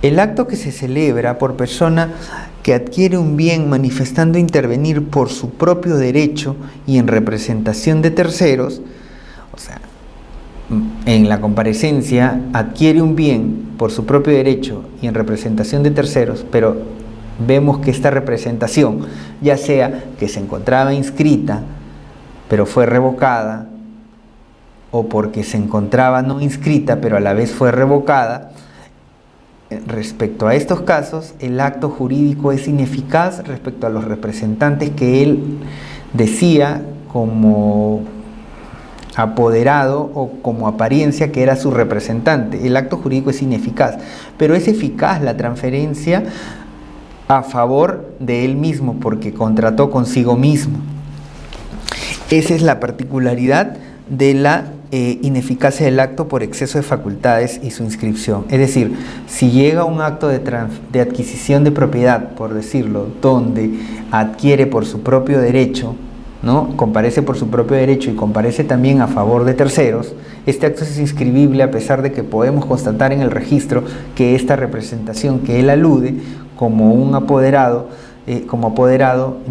El acto que se celebra por persona que adquiere un bien manifestando intervenir por su propio derecho y en representación de terceros, o sea, en la comparecencia adquiere un bien por su propio derecho y en representación de terceros, pero vemos que esta representación, ya sea que se encontraba inscrita pero fue revocada, o porque se encontraba no inscrita pero a la vez fue revocada, respecto a estos casos el acto jurídico es ineficaz respecto a los representantes que él decía como apoderado o como apariencia que era su representante. El acto jurídico es ineficaz, pero es eficaz la transferencia a favor de él mismo porque contrató consigo mismo. Esa es la particularidad de la ineficacia del acto por exceso de facultades y su inscripción. Es decir, si llega un acto de adquisición de propiedad, por decirlo, donde adquiere por su propio derecho, ¿no? Comparece por su propio derecho y comparece también a favor de terceros, este acto es inscribible a pesar de que podemos constatar en el registro que esta representación que él alude como un apoderado,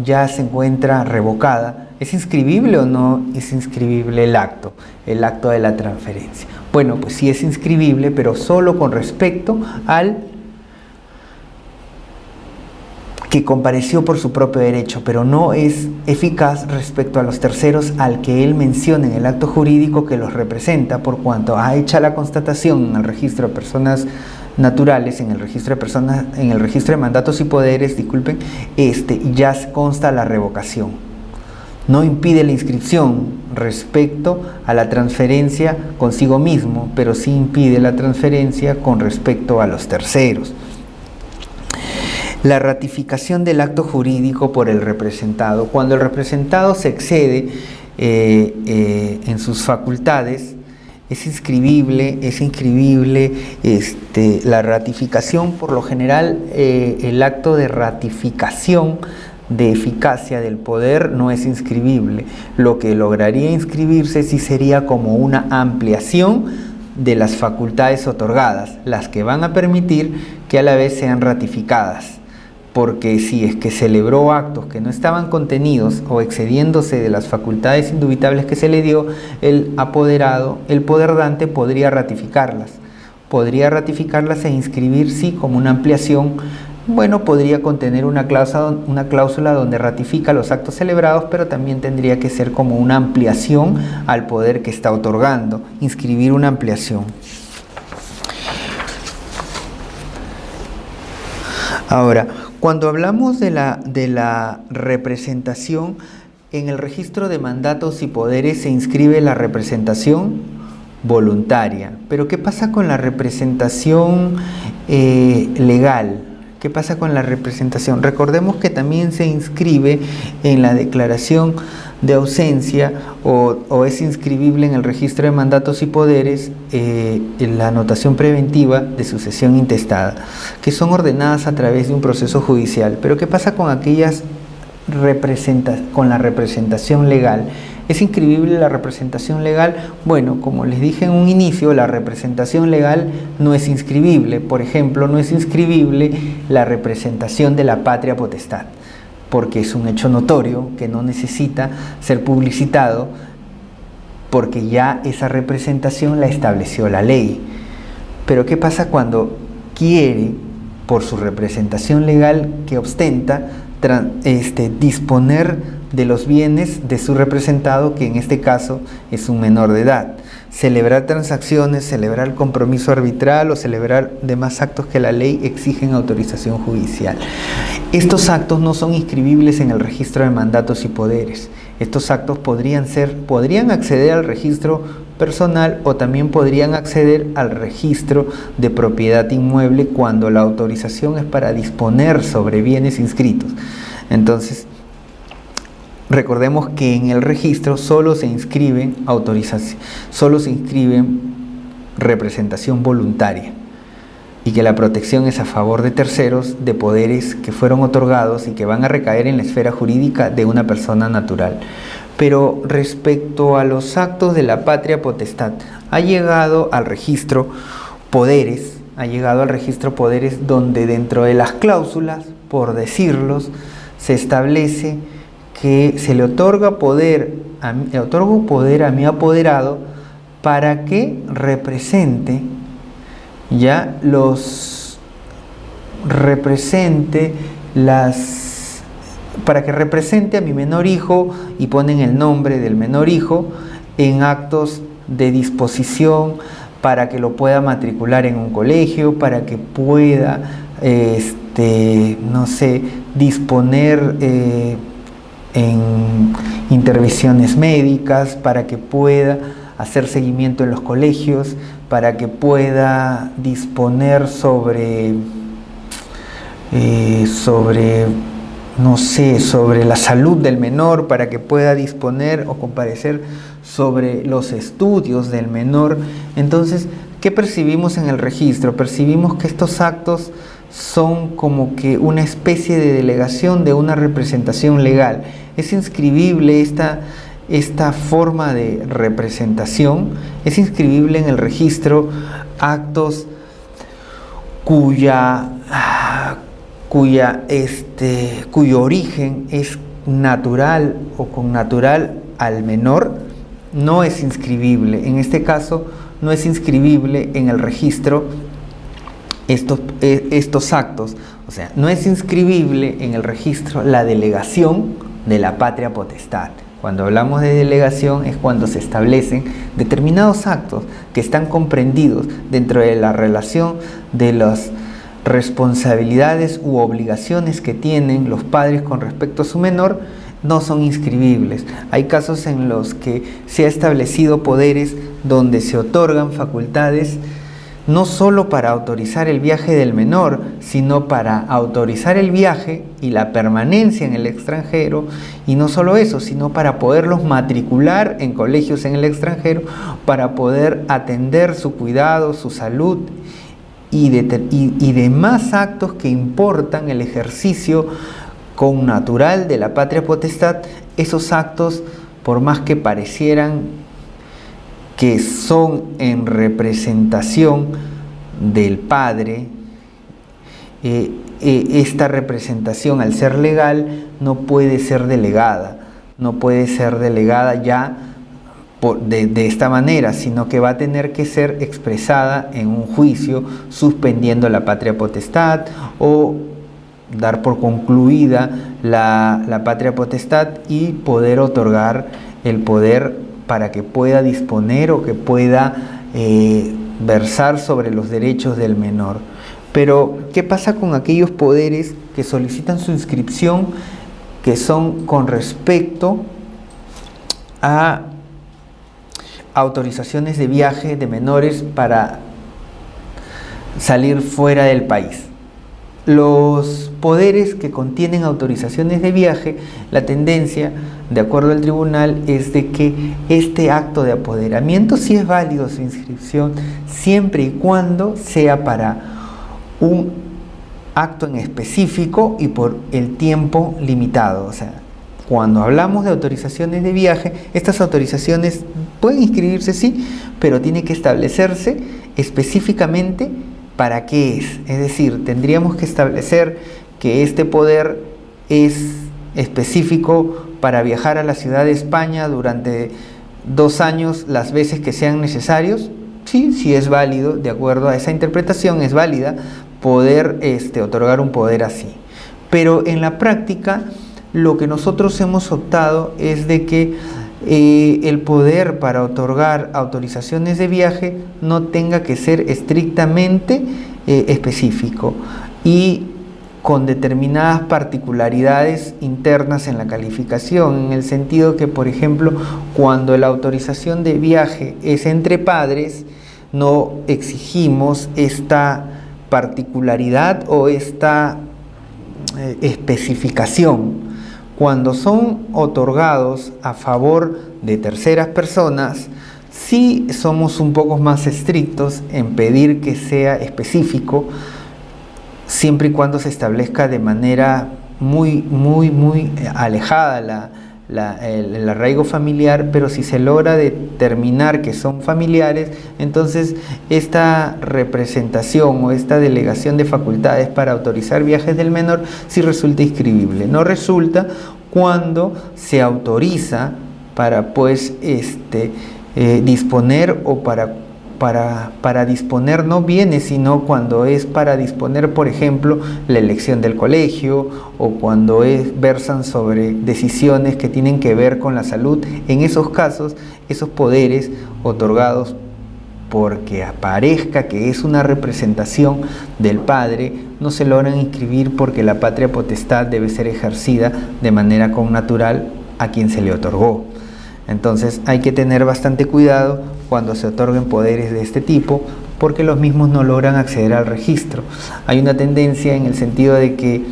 ya se encuentra revocada. ¿Es inscribible o no es inscribible el acto de la transferencia? Bueno, pues sí es inscribible, pero solo con respecto al que compareció por su propio derecho, pero no es eficaz respecto a los terceros al que él menciona en el acto jurídico que los representa, por cuanto ha hecho la constatación en el registro de personas naturales, en el registro de mandatos y poderes, ya consta la revocación. No impide la inscripción respecto a la transferencia consigo mismo, pero sí impide la transferencia con respecto a los terceros. La ratificación del acto jurídico por el representado. Cuando el representado se excede en sus facultades, es inscribible la ratificación. Por lo general, el acto de ratificación de eficacia del poder no es inscribible. Lo que lograría inscribirse sí sería como una ampliación de las facultades otorgadas, las que van a permitir que a la vez sean ratificadas. Porque si es que celebró actos que no estaban contenidos o excediéndose de las facultades indubitables que se le dio, el apoderado, el poderdante, podría ratificarlas e inscribir sí como una ampliación. Bueno, podría contener una cláusula donde ratifica los actos celebrados, pero también tendría que ser como una ampliación al poder que está otorgando, inscribir una ampliación. Ahora, cuando hablamos de la representación, en el registro de mandatos y poderes se inscribe la representación voluntaria. Pero ¿qué pasa con la representación legal? ¿Qué pasa con la representación? Recordemos que también se inscribe en la declaración de ausencia o es inscribible en el registro de mandatos y poderes en la anotación preventiva de sucesión intestada, que son ordenadas a través de un proceso judicial. Pero ¿qué pasa con aquellas con la representación legal? ¿Es inscribible la representación legal? Bueno, como les dije en un inicio, la representación legal no es inscribible. Por ejemplo, no es inscribible la representación de la patria potestad. porque es un hecho notorio que no necesita ser publicitado, porque ya esa representación la estableció la ley. Pero ¿qué pasa cuando quiere, por su representación legal que ostenta, disponer de los bienes de su representado, que en este caso es un menor de edad? Celebrar transacciones, celebrar compromiso arbitral o celebrar demás actos que la ley exigen autorización judicial. Estos actos no son inscribibles en el registro de mandatos y poderes. Estos actos podrían acceder al registro personal o también podrían acceder al registro de propiedad inmueble cuando la autorización es para disponer sobre bienes inscritos. Entonces, recordemos que en el registro solo se inscriben representación voluntaria y que la protección es a favor de terceros de poderes que fueron otorgados y que van a recaer en la esfera jurídica de una persona natural. Pero respecto a los actos de la patria potestad, ha llegado al registro poderes donde dentro de las cláusulas, por decirlos, se establece que se le otorgo poder a mi apoderado para que represente a mi menor hijo, y ponen el nombre del menor hijo en actos de disposición para que lo pueda matricular en un colegio, para que pueda disponer en intervenciones médicas, para que pueda hacer seguimiento en los colegios, para que pueda disponer sobre la salud del menor, para que pueda disponer o comparecer sobre los estudios del menor. Entonces, ¿qué percibimos en el registro? Percibimos que estos actos son como que una especie de delegación de una representación legal. Es inscribible esta forma de representación, es inscribible en el registro actos cuyo origen es natural o connatural al menor. No es inscribible. En este caso, no es inscribible en el registro estos actos. O sea, no es inscribible en el registro la delegación de la patria potestad. Cuando hablamos de delegación es cuando se establecen determinados actos que están comprendidos dentro de la relación de las responsabilidades u obligaciones que tienen los padres con respecto a su menor. No son inscribibles. Hay casos en los que se ha establecido poderes donde se otorgan facultades no solo para autorizar el viaje del menor, sino para autorizar el viaje y la permanencia en el extranjero, y no solo eso, sino para poderlos matricular en colegios en el extranjero, para poder atender su cuidado, su salud y demás actos que importan el ejercicio connatural de la patria potestad. Esos actos, por más que parecieran que son en representación del padre, esta representación, al ser legal, no puede ser delegada ya de esta manera, sino que va a tener que ser expresada en un juicio suspendiendo la patria potestad o dar por concluida la patria potestad y poder otorgar el poder para que pueda disponer o que pueda versar sobre los derechos del menor. Pero, ¿qué pasa con aquellos poderes que solicitan su inscripción, que son con respecto a autorizaciones de viaje de menores para salir fuera del país? Los poderes que contienen autorizaciones de viaje, la tendencia, de acuerdo al tribunal, es de que este acto de apoderamiento sí es válido su inscripción, siempre y cuando sea para un acto en específico y por el tiempo limitado. O sea, cuando hablamos de autorizaciones de viaje, estas autorizaciones pueden inscribirse, sí, pero tiene que establecerse específicamente ¿para qué es? Es decir, tendríamos que establecer que este poder es específico para viajar a la ciudad de España durante 2 años las veces que sean necesarios. Sí, sí es válido, de acuerdo a esa interpretación es válida poder otorgar un poder así. Pero en la práctica lo que nosotros hemos optado es de que el poder para otorgar autorizaciones de viaje no tenga que ser estrictamente específico y con determinadas particularidades internas en la calificación, en el sentido que, por ejemplo, cuando la autorización de viaje es entre padres, no exigimos esta particularidad o esta especificación. Cuando son otorgados a favor de terceras personas, sí somos un poco más estrictos en pedir que sea específico, siempre y cuando se establezca de manera muy alejada el arraigo familiar, pero si se logra determinar que son familiares, entonces esta representación o esta delegación de facultades para autorizar viajes del menor sí resulta inscribible. No resulta cuando se autoriza para disponer o para disponer no bienes, sino cuando es para disponer, por ejemplo, la elección del colegio o cuando versan sobre decisiones que tienen que ver con la salud. En esos casos, esos poderes otorgados porque aparezca que es una representación del padre, no se logran inscribir porque la patria potestad debe ser ejercida de manera connatural a quien se le otorgó. Entonces hay que tener bastante cuidado cuando se otorguen poderes de este tipo, porque los mismos no logran acceder al registro. Hay una tendencia en el sentido de que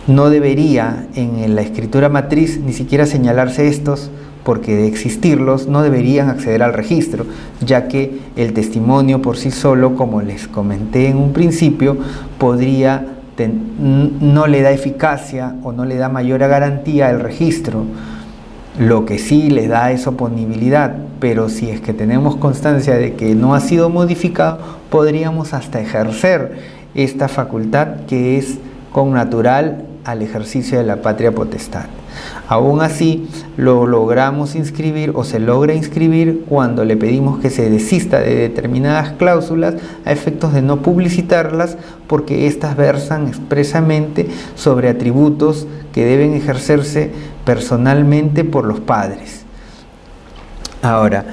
no debería en la escritura matriz ni siquiera señalarse estos, porque de existirlos no deberían acceder al registro, ya que el testimonio por sí solo, como les comenté en un principio, no le da eficacia o no le da mayor garantía al registro. Lo que sí le da es oponibilidad, pero si es que tenemos constancia de que no ha sido modificado, podríamos hasta ejercer esta facultad que es connatural al ejercicio de la patria potestad. Aún así, lo logramos inscribir o se logra inscribir cuando le pedimos que se desista de determinadas cláusulas a efectos de no publicitarlas, porque éstas versan expresamente sobre atributos que deben ejercerse personalmente por los padres. Ahora,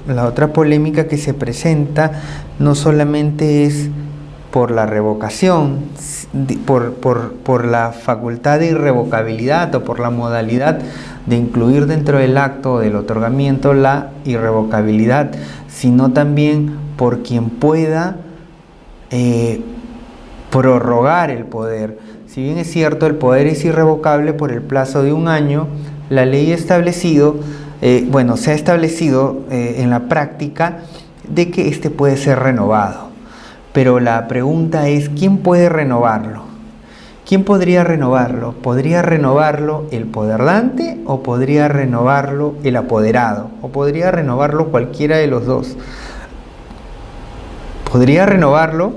la otra polémica que se presenta no solamente es por la revocación, por la facultad de irrevocabilidad o por la modalidad de incluir dentro del acto del otorgamiento la irrevocabilidad, sino también por quien pueda prorrogar el poder. Si bien es cierto, el poder es irrevocable por el plazo de 1 año, la ley ha establecido, se ha establecido en la práctica de que este puede ser renovado. Pero la pregunta es, ¿quién puede renovarlo? ¿Quién podría renovarlo? ¿Podría renovarlo el poderdante o podría renovarlo el apoderado? ¿O podría renovarlo cualquiera de los dos? ¿Podría renovarlo?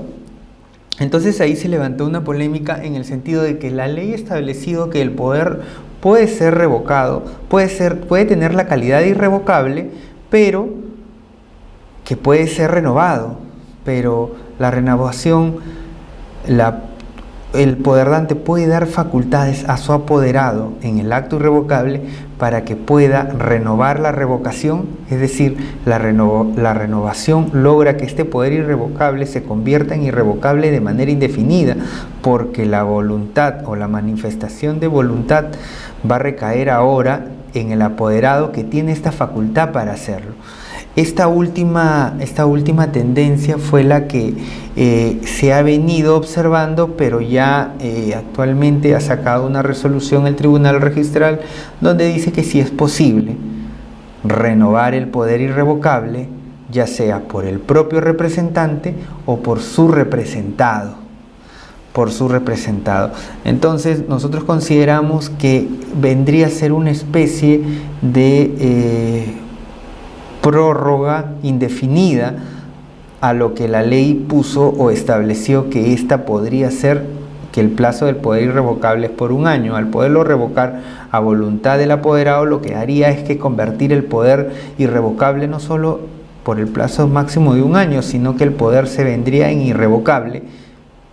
Entonces ahí se levantó una polémica en el sentido de que la ley ha establecido que el poder puede ser revocado, puede tener la calidad de irrevocable, pero que puede ser renovado. Pero la renovación, el poderdante puede dar facultades a su apoderado en el acto irrevocable para que pueda renovar la revocación, es decir, la renovación logra que este poder irrevocable se convierta en irrevocable de manera indefinida, porque la voluntad o la manifestación de voluntad va a recaer ahora en el apoderado que tiene esta facultad para hacerlo. Esta última tendencia fue la que se ha venido observando, pero ya actualmente ha sacado una resolución el Tribunal Registral donde dice que sí es posible renovar el poder irrevocable, ya sea por el propio representante o por su representado. Entonces nosotros consideramos que vendría a ser una especie de prórroga indefinida a lo que la ley puso o estableció que ésta podría ser que el plazo del poder irrevocable es por 1 año. Al poderlo revocar a voluntad del apoderado, lo que haría es que convertir el poder irrevocable no solo por el plazo máximo de 1 año, sino que el poder se vendría en irrevocable,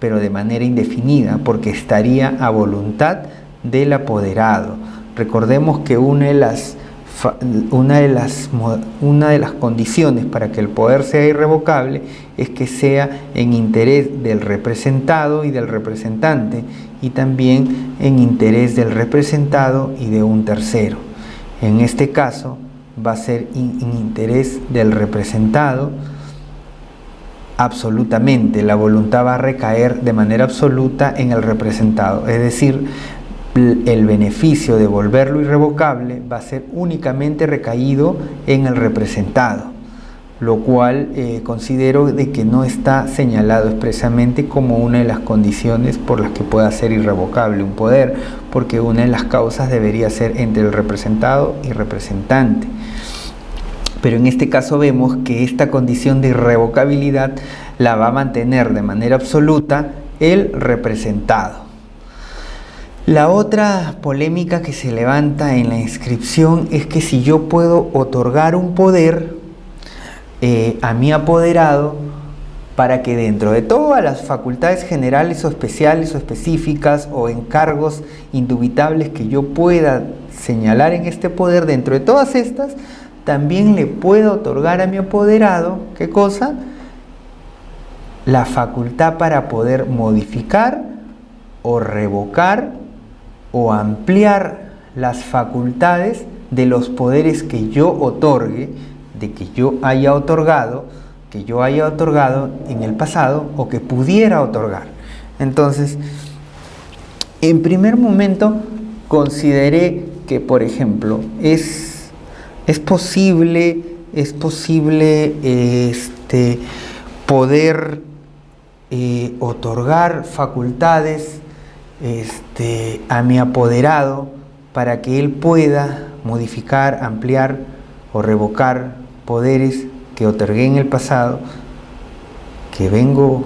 pero de manera indefinida, porque estaría a voluntad del apoderado. Recordemos que una de las condiciones para que el poder sea irrevocable es que sea en interés del representado y del representante, y también en interés del representado y de un tercero. En este caso va a ser en interés del representado absolutamente. La voluntad va a recaer de manera absoluta en el representado, es decir, el beneficio de volverlo irrevocable va a ser únicamente recaído en el representado, lo cual considero de que no está señalado expresamente como una de las condiciones por las que pueda ser irrevocable un poder, porque una de las causas debería ser entre el representado y representante. Pero en este caso vemos que esta condición de irrevocabilidad la va a mantener de manera absoluta el representado. La otra polémica que se levanta en la inscripción es que si yo puedo otorgar un poder a mi apoderado para que dentro de todas las facultades generales o especiales o específicas o encargos indubitables que yo pueda señalar en este poder, dentro de todas estas, también le puedo otorgar a mi apoderado, ¿qué cosa? La facultad para poder modificar o revocar o ampliar las facultades de los poderes que yo otorgue, de que yo haya otorgado en el pasado o que pudiera otorgar. Entonces, en primer momento consideré que, por ejemplo, es posible poder otorgar facultades a mi apoderado para que él pueda modificar, ampliar o revocar poderes que otorgué en el pasado, que vengo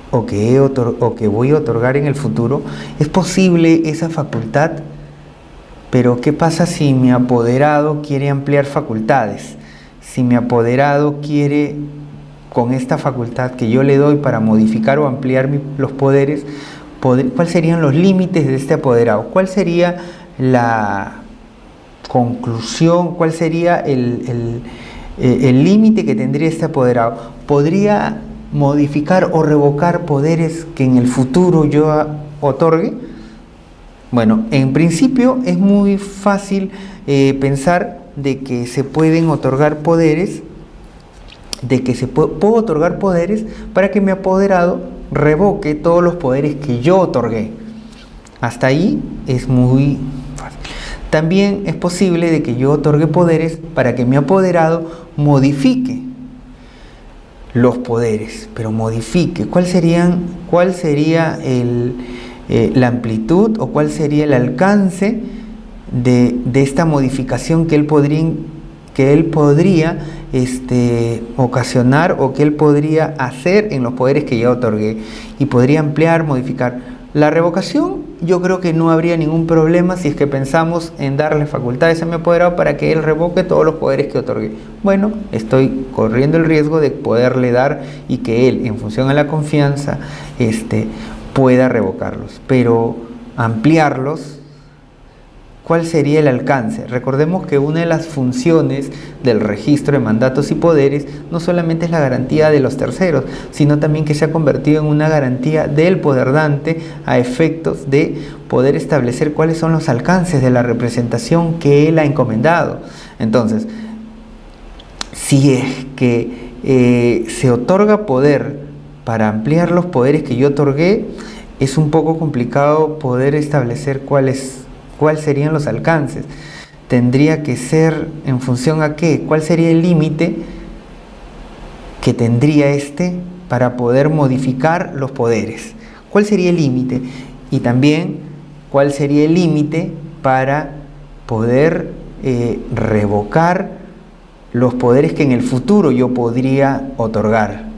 o que voy a otorgar en el futuro. Es posible esa facultad, pero ¿qué pasa si mi apoderado quiere ampliar facultades? Si mi apoderado quiere, con esta facultad que yo le doy para modificar o ampliar los poderes, ¿cuáles serían los límites de este apoderado? ¿Cuál sería la conclusión? ¿Cuál sería el límite que tendría este apoderado? ¿Podría modificar o revocar poderes que en el futuro yo otorgue? Bueno, en principio es muy fácil pensar de que se pueden otorgar poderes, puedo otorgar poderes para que mi apoderado revoque todos los poderes que yo otorgué. Hasta ahí es muy fácil. También es posible de que yo otorgue poderes para que mi apoderado modifique los poderes, pero modifique. ¿Cuál sería la amplitud o cuál sería el alcance de esta modificación que él podría ocasionar o que él podría hacer en los poderes que ya otorgué? Y podría ampliar, modificar. La revocación, yo creo que no habría ningún problema si es que pensamos en darle facultades a mi apoderado para que él revoque todos los poderes que otorgué. Bueno, estoy corriendo el riesgo de poderle dar y que él, en función a la confianza, pueda revocarlos. Pero ampliarlos, ¿cuál sería el alcance? Recordemos que una de las funciones del registro de mandatos y poderes no solamente es la garantía de los terceros, sino también que se ha convertido en una garantía del poderdante a efectos de poder establecer cuáles son los alcances de la representación que él ha encomendado. Entonces, si es que se otorga poder para ampliar los poderes que yo otorgué, es un poco complicado poder establecer cuáles serían los alcances. Tendría que ser en función a qué, cuál sería el límite que tendría para poder modificar los poderes. ¿Cuál sería el límite? Y también, ¿cuál sería el límite para poder revocar los poderes que en el futuro yo podría otorgar?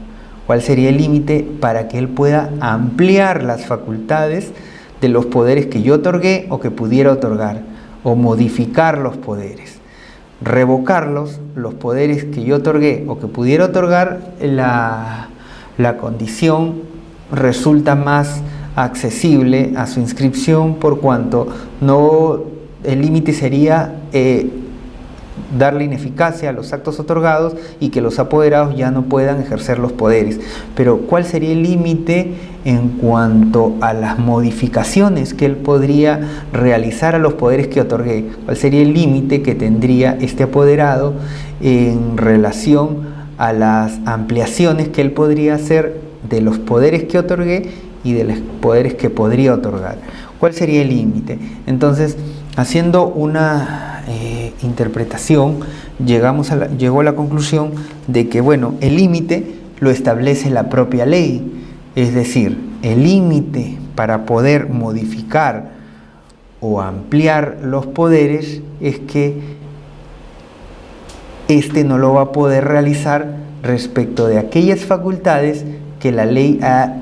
¿Cuál sería el límite para que él pueda ampliar las facultades de los poderes que yo otorgué o que pudiera otorgar, o modificar los poderes? Revocarlos, los poderes que yo otorgué o que pudiera otorgar, la condición resulta más accesible a su inscripción, por cuanto el límite sería darle ineficacia a los actos otorgados y que los apoderados ya no puedan ejercer los poderes. Pero ¿cuál sería el límite en cuanto a las modificaciones que él podría realizar a los poderes que otorgué? ¿Cuál sería el límite que tendría este apoderado en relación a las ampliaciones que él podría hacer de los poderes que otorgué y de los poderes que podría otorgar? ¿Cuál sería el límite? Entonces, haciendo una interpretación, llegó a la conclusión de que, bueno, el límite lo establece la propia ley, es decir, el límite para poder modificar o ampliar los poderes es que éste no lo va a poder realizar respecto de aquellas facultades que la ley ha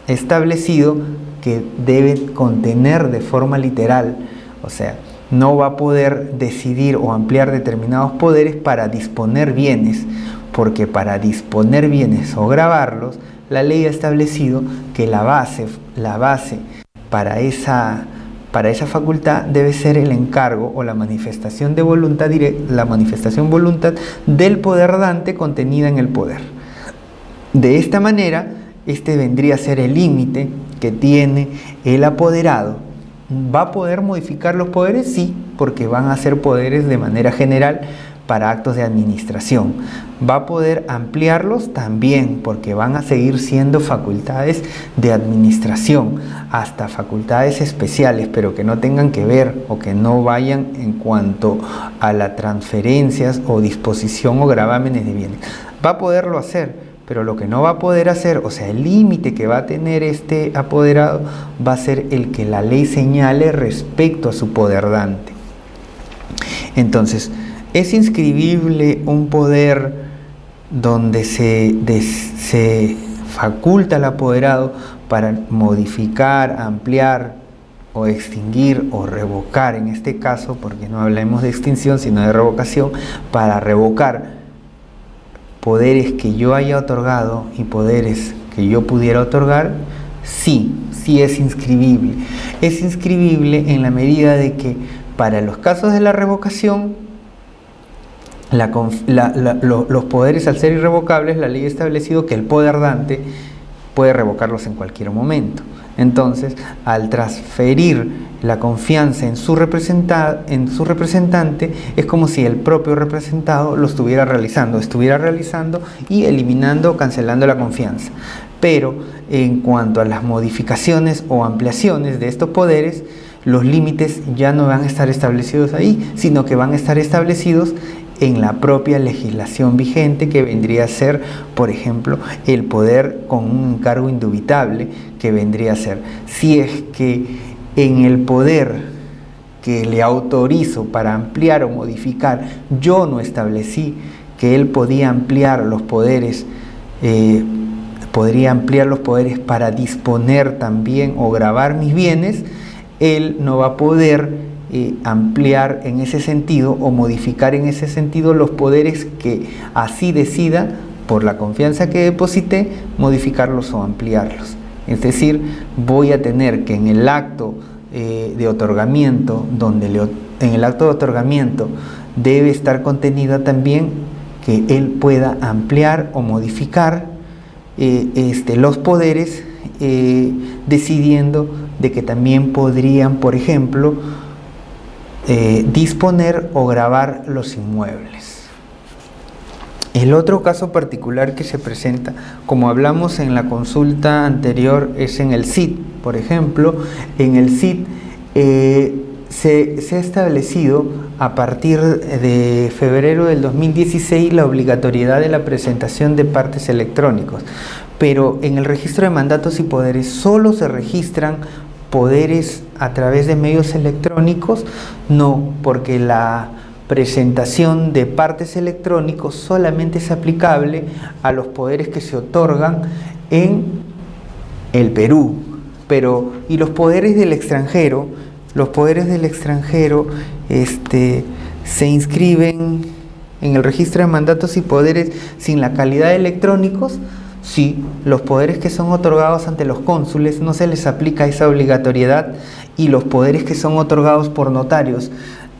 establecido que debe contener de forma literal. O sea, no va a poder decidir o ampliar determinados poderes para disponer bienes, porque para disponer bienes o gravarlos, la ley ha establecido que la base para esa facultad debe ser el encargo o la manifestación de voluntad del poder dante contenida en el poder. De esta manera, este vendría a ser el límite que tiene el apoderado. ¿Va a poder modificar los poderes? Sí, porque van a ser poderes de manera general para actos de administración. ¿Va a poder ampliarlos? También, porque van a seguir siendo facultades de administración, hasta facultades especiales, pero que no tengan que ver o que no vayan en cuanto a las transferencias o disposición o gravámenes de bienes. Va a poderlo hacer, pero lo que no va a poder hacer, o sea, el límite que va a tener este apoderado va a ser el que la ley señale respecto a su poder dante. Entonces, ¿es inscribible un poder donde se faculta al apoderado para modificar, ampliar o extinguir o revocar, en este caso, porque no hablemos de extinción sino de revocación, para revocar poderes que yo haya otorgado y poderes que yo pudiera otorgar? Sí es inscribible. Es inscribible en la medida de que para los casos de la revocación, los poderes, al ser irrevocables, la ley ha establecido que el poder dante puede revocarlos en cualquier momento. Entonces, al transferir la confianza en su representante, es como si el propio representado lo estuviera realizando y eliminando o cancelando la confianza. Pero en cuanto a las modificaciones o ampliaciones de estos poderes, los límites ya no van a estar establecidos ahí, sino que van a estar establecidos en la propia legislación vigente, que vendría a ser, por ejemplo, el poder con un encargo indubitable, que vendría a ser, si es que en el poder que le autorizo para ampliar o modificar, yo no establecí que él podía ampliar los poderes, para disponer también o gravar mis bienes, él no va a poder ampliar en ese sentido o modificar en ese sentido los poderes que así decida, por la confianza que deposité, modificarlos o ampliarlos. Es decir, voy a tener que en el acto de otorgamiento, en el acto de otorgamiento debe estar contenida también que él pueda ampliar o modificar los poderes, decidiendo de que también podrían, por ejemplo, disponer o gravar los inmuebles. El otro caso particular que se presenta, como hablamos en la consulta anterior, es en el CID. Por ejemplo, en el CID se ha establecido a partir de febrero del 2016 la obligatoriedad de la presentación de partes electrónicos, pero en el registro de mandatos y poderes solo se registran poderes a través de medios electrónicos. No, porque presentación de partes electrónicos solamente es aplicable a los poderes que se otorgan en el Perú. Pero, ¿y los poderes del extranjero? Los poderes del extranjero se inscriben en el registro de mandatos y poderes sin la calidad de electrónicos. Sí, los poderes que son otorgados ante los cónsules no se les aplica esa obligatoriedad, y los poderes que son otorgados por notarios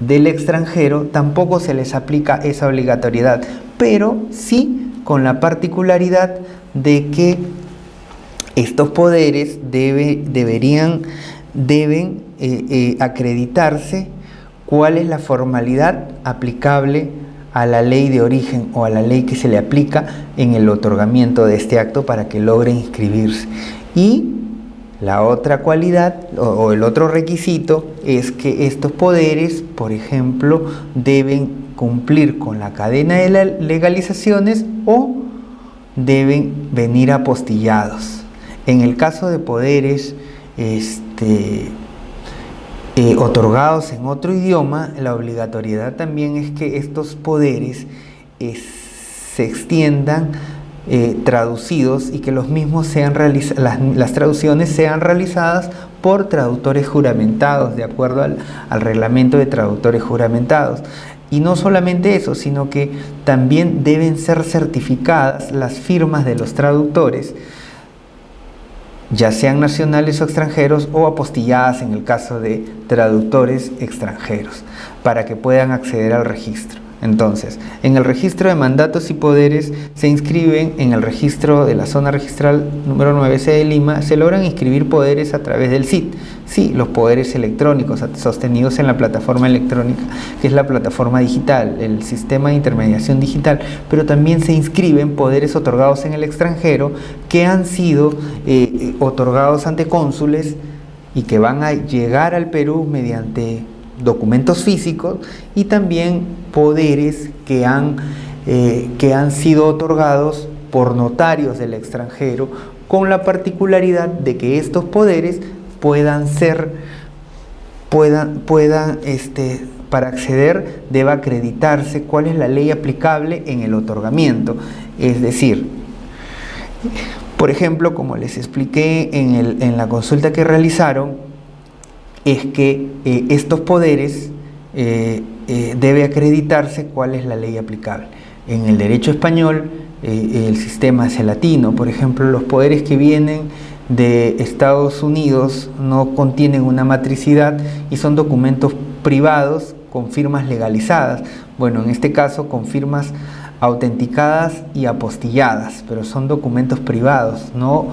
del extranjero tampoco se les aplica esa obligatoriedad, pero sí con la particularidad de que estos poderes deben acreditarse cuál es la formalidad aplicable a la ley de origen o a la ley que se le aplica en el otorgamiento de este acto para que logre inscribirse. Y la otra cualidad o el otro requisito es que estos poderes, por ejemplo, deben cumplir con la cadena de legalizaciones o deben venir apostillados. En el caso de poderes otorgados en otro idioma, la obligatoriedad también es que estos poderes se extiendan traducidos, y que los mismos sean las traducciones sean realizadas por traductores juramentados, de acuerdo al reglamento de traductores juramentados. Y no solamente eso, sino que también deben ser certificadas las firmas de los traductores, ya sean nacionales o extranjeros, o apostilladas en el caso de traductores extranjeros, para que puedan acceder al registro. Entonces, en el registro de mandatos y poderes se inscriben en el registro de la zona registral número 9C de Lima, se logran inscribir poderes a través del SIT. Sí, los poderes electrónicos sostenidos en la plataforma electrónica, que es la plataforma digital, el sistema de intermediación digital, pero también se inscriben poderes otorgados en el extranjero que han sido otorgados ante cónsules y que van a llegar al Perú mediante documentos físicos, y también poderes que han sido otorgados por notarios del extranjero, con la particularidad de que estos poderes para acceder deba acreditarse cuál es la ley aplicable en el otorgamiento. Es decir, por ejemplo, como les expliqué en la consulta que realizaron, es que estos poderes debe acreditarse cuál es la ley aplicable. En el derecho español el sistema es el latino. Por ejemplo, los poderes que vienen de Estados Unidos no contienen una matricidad y son documentos privados con firmas legalizadas. Bueno, en este caso con firmas autenticadas y apostilladas, pero son documentos privados, no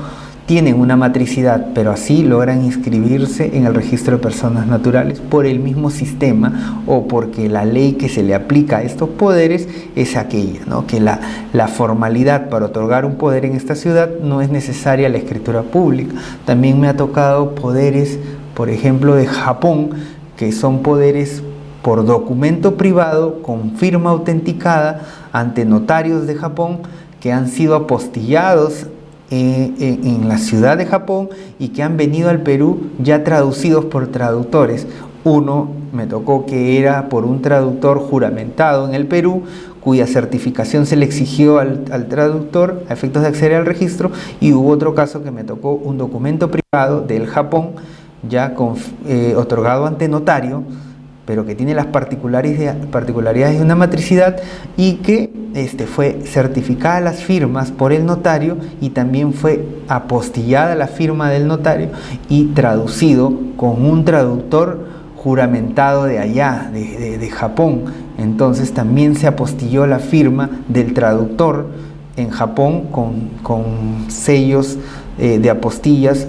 tienen una matricidad, pero así logran inscribirse en el registro de personas naturales por el mismo sistema, o porque la ley que se le aplica a estos poderes es aquella, ¿no? Que la formalidad para otorgar un poder en esta ciudad no es necesaria la escritura pública. También me ha tocado poderes, por ejemplo, de Japón, que son poderes por documento privado con firma autenticada ante notarios de Japón, que han sido apostillados en la ciudad de Japón y que han venido al Perú ya traducidos por traductores. Uno me tocó que era por un traductor juramentado en el Perú, cuya certificación se le exigió al traductor a efectos de acceder al registro, y hubo otro caso que me tocó un documento privado del Japón ya otorgado ante notario, pero que tiene las particularidades de una matricidad, y que fue certificada las firmas por el notario, y también fue apostillada la firma del notario y traducido con un traductor juramentado de allá, de Japón. Entonces también se apostilló la firma del traductor en Japón con sellos de apostillas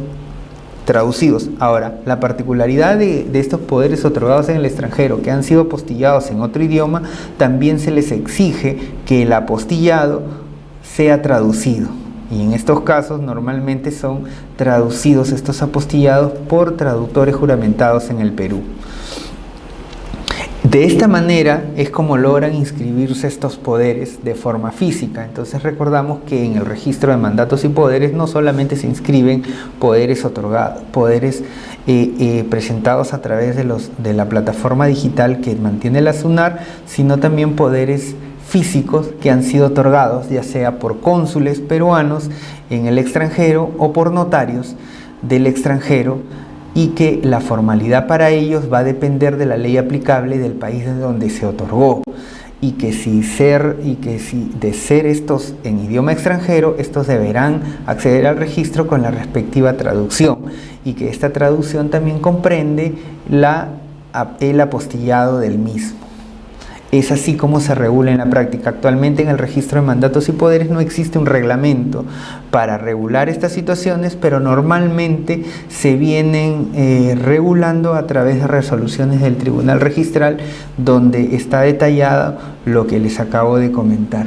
traducidos. Ahora, la particularidad de estos poderes otorgados en el extranjero que han sido apostillados en otro idioma, también se les exige que el apostillado sea traducido, y en estos casos normalmente son traducidos estos apostillados por traductores juramentados en el Perú. De esta manera es como logran inscribirse estos poderes de forma física. Entonces recordamos que en el registro de mandatos y poderes no solamente se inscriben poderes otorgados, poderes presentados a través de la plataforma digital que mantiene la SUNAR, sino también poderes físicos que han sido otorgados ya sea por cónsules peruanos en el extranjero o por notarios del extranjero, y que la formalidad para ellos va a depender de la ley aplicable del país de donde se otorgó, y que si de ser estos en idioma extranjero, estos deberán acceder al registro con la respectiva traducción, y que esta traducción también comprende el apostillado del mismo. Es así como se regula en la práctica. Actualmente en el registro de mandatos y poderes no existe un reglamento para regular estas situaciones, pero normalmente se vienen regulando a través de resoluciones del Tribunal Registral, donde está detallado lo que les acabo de comentar.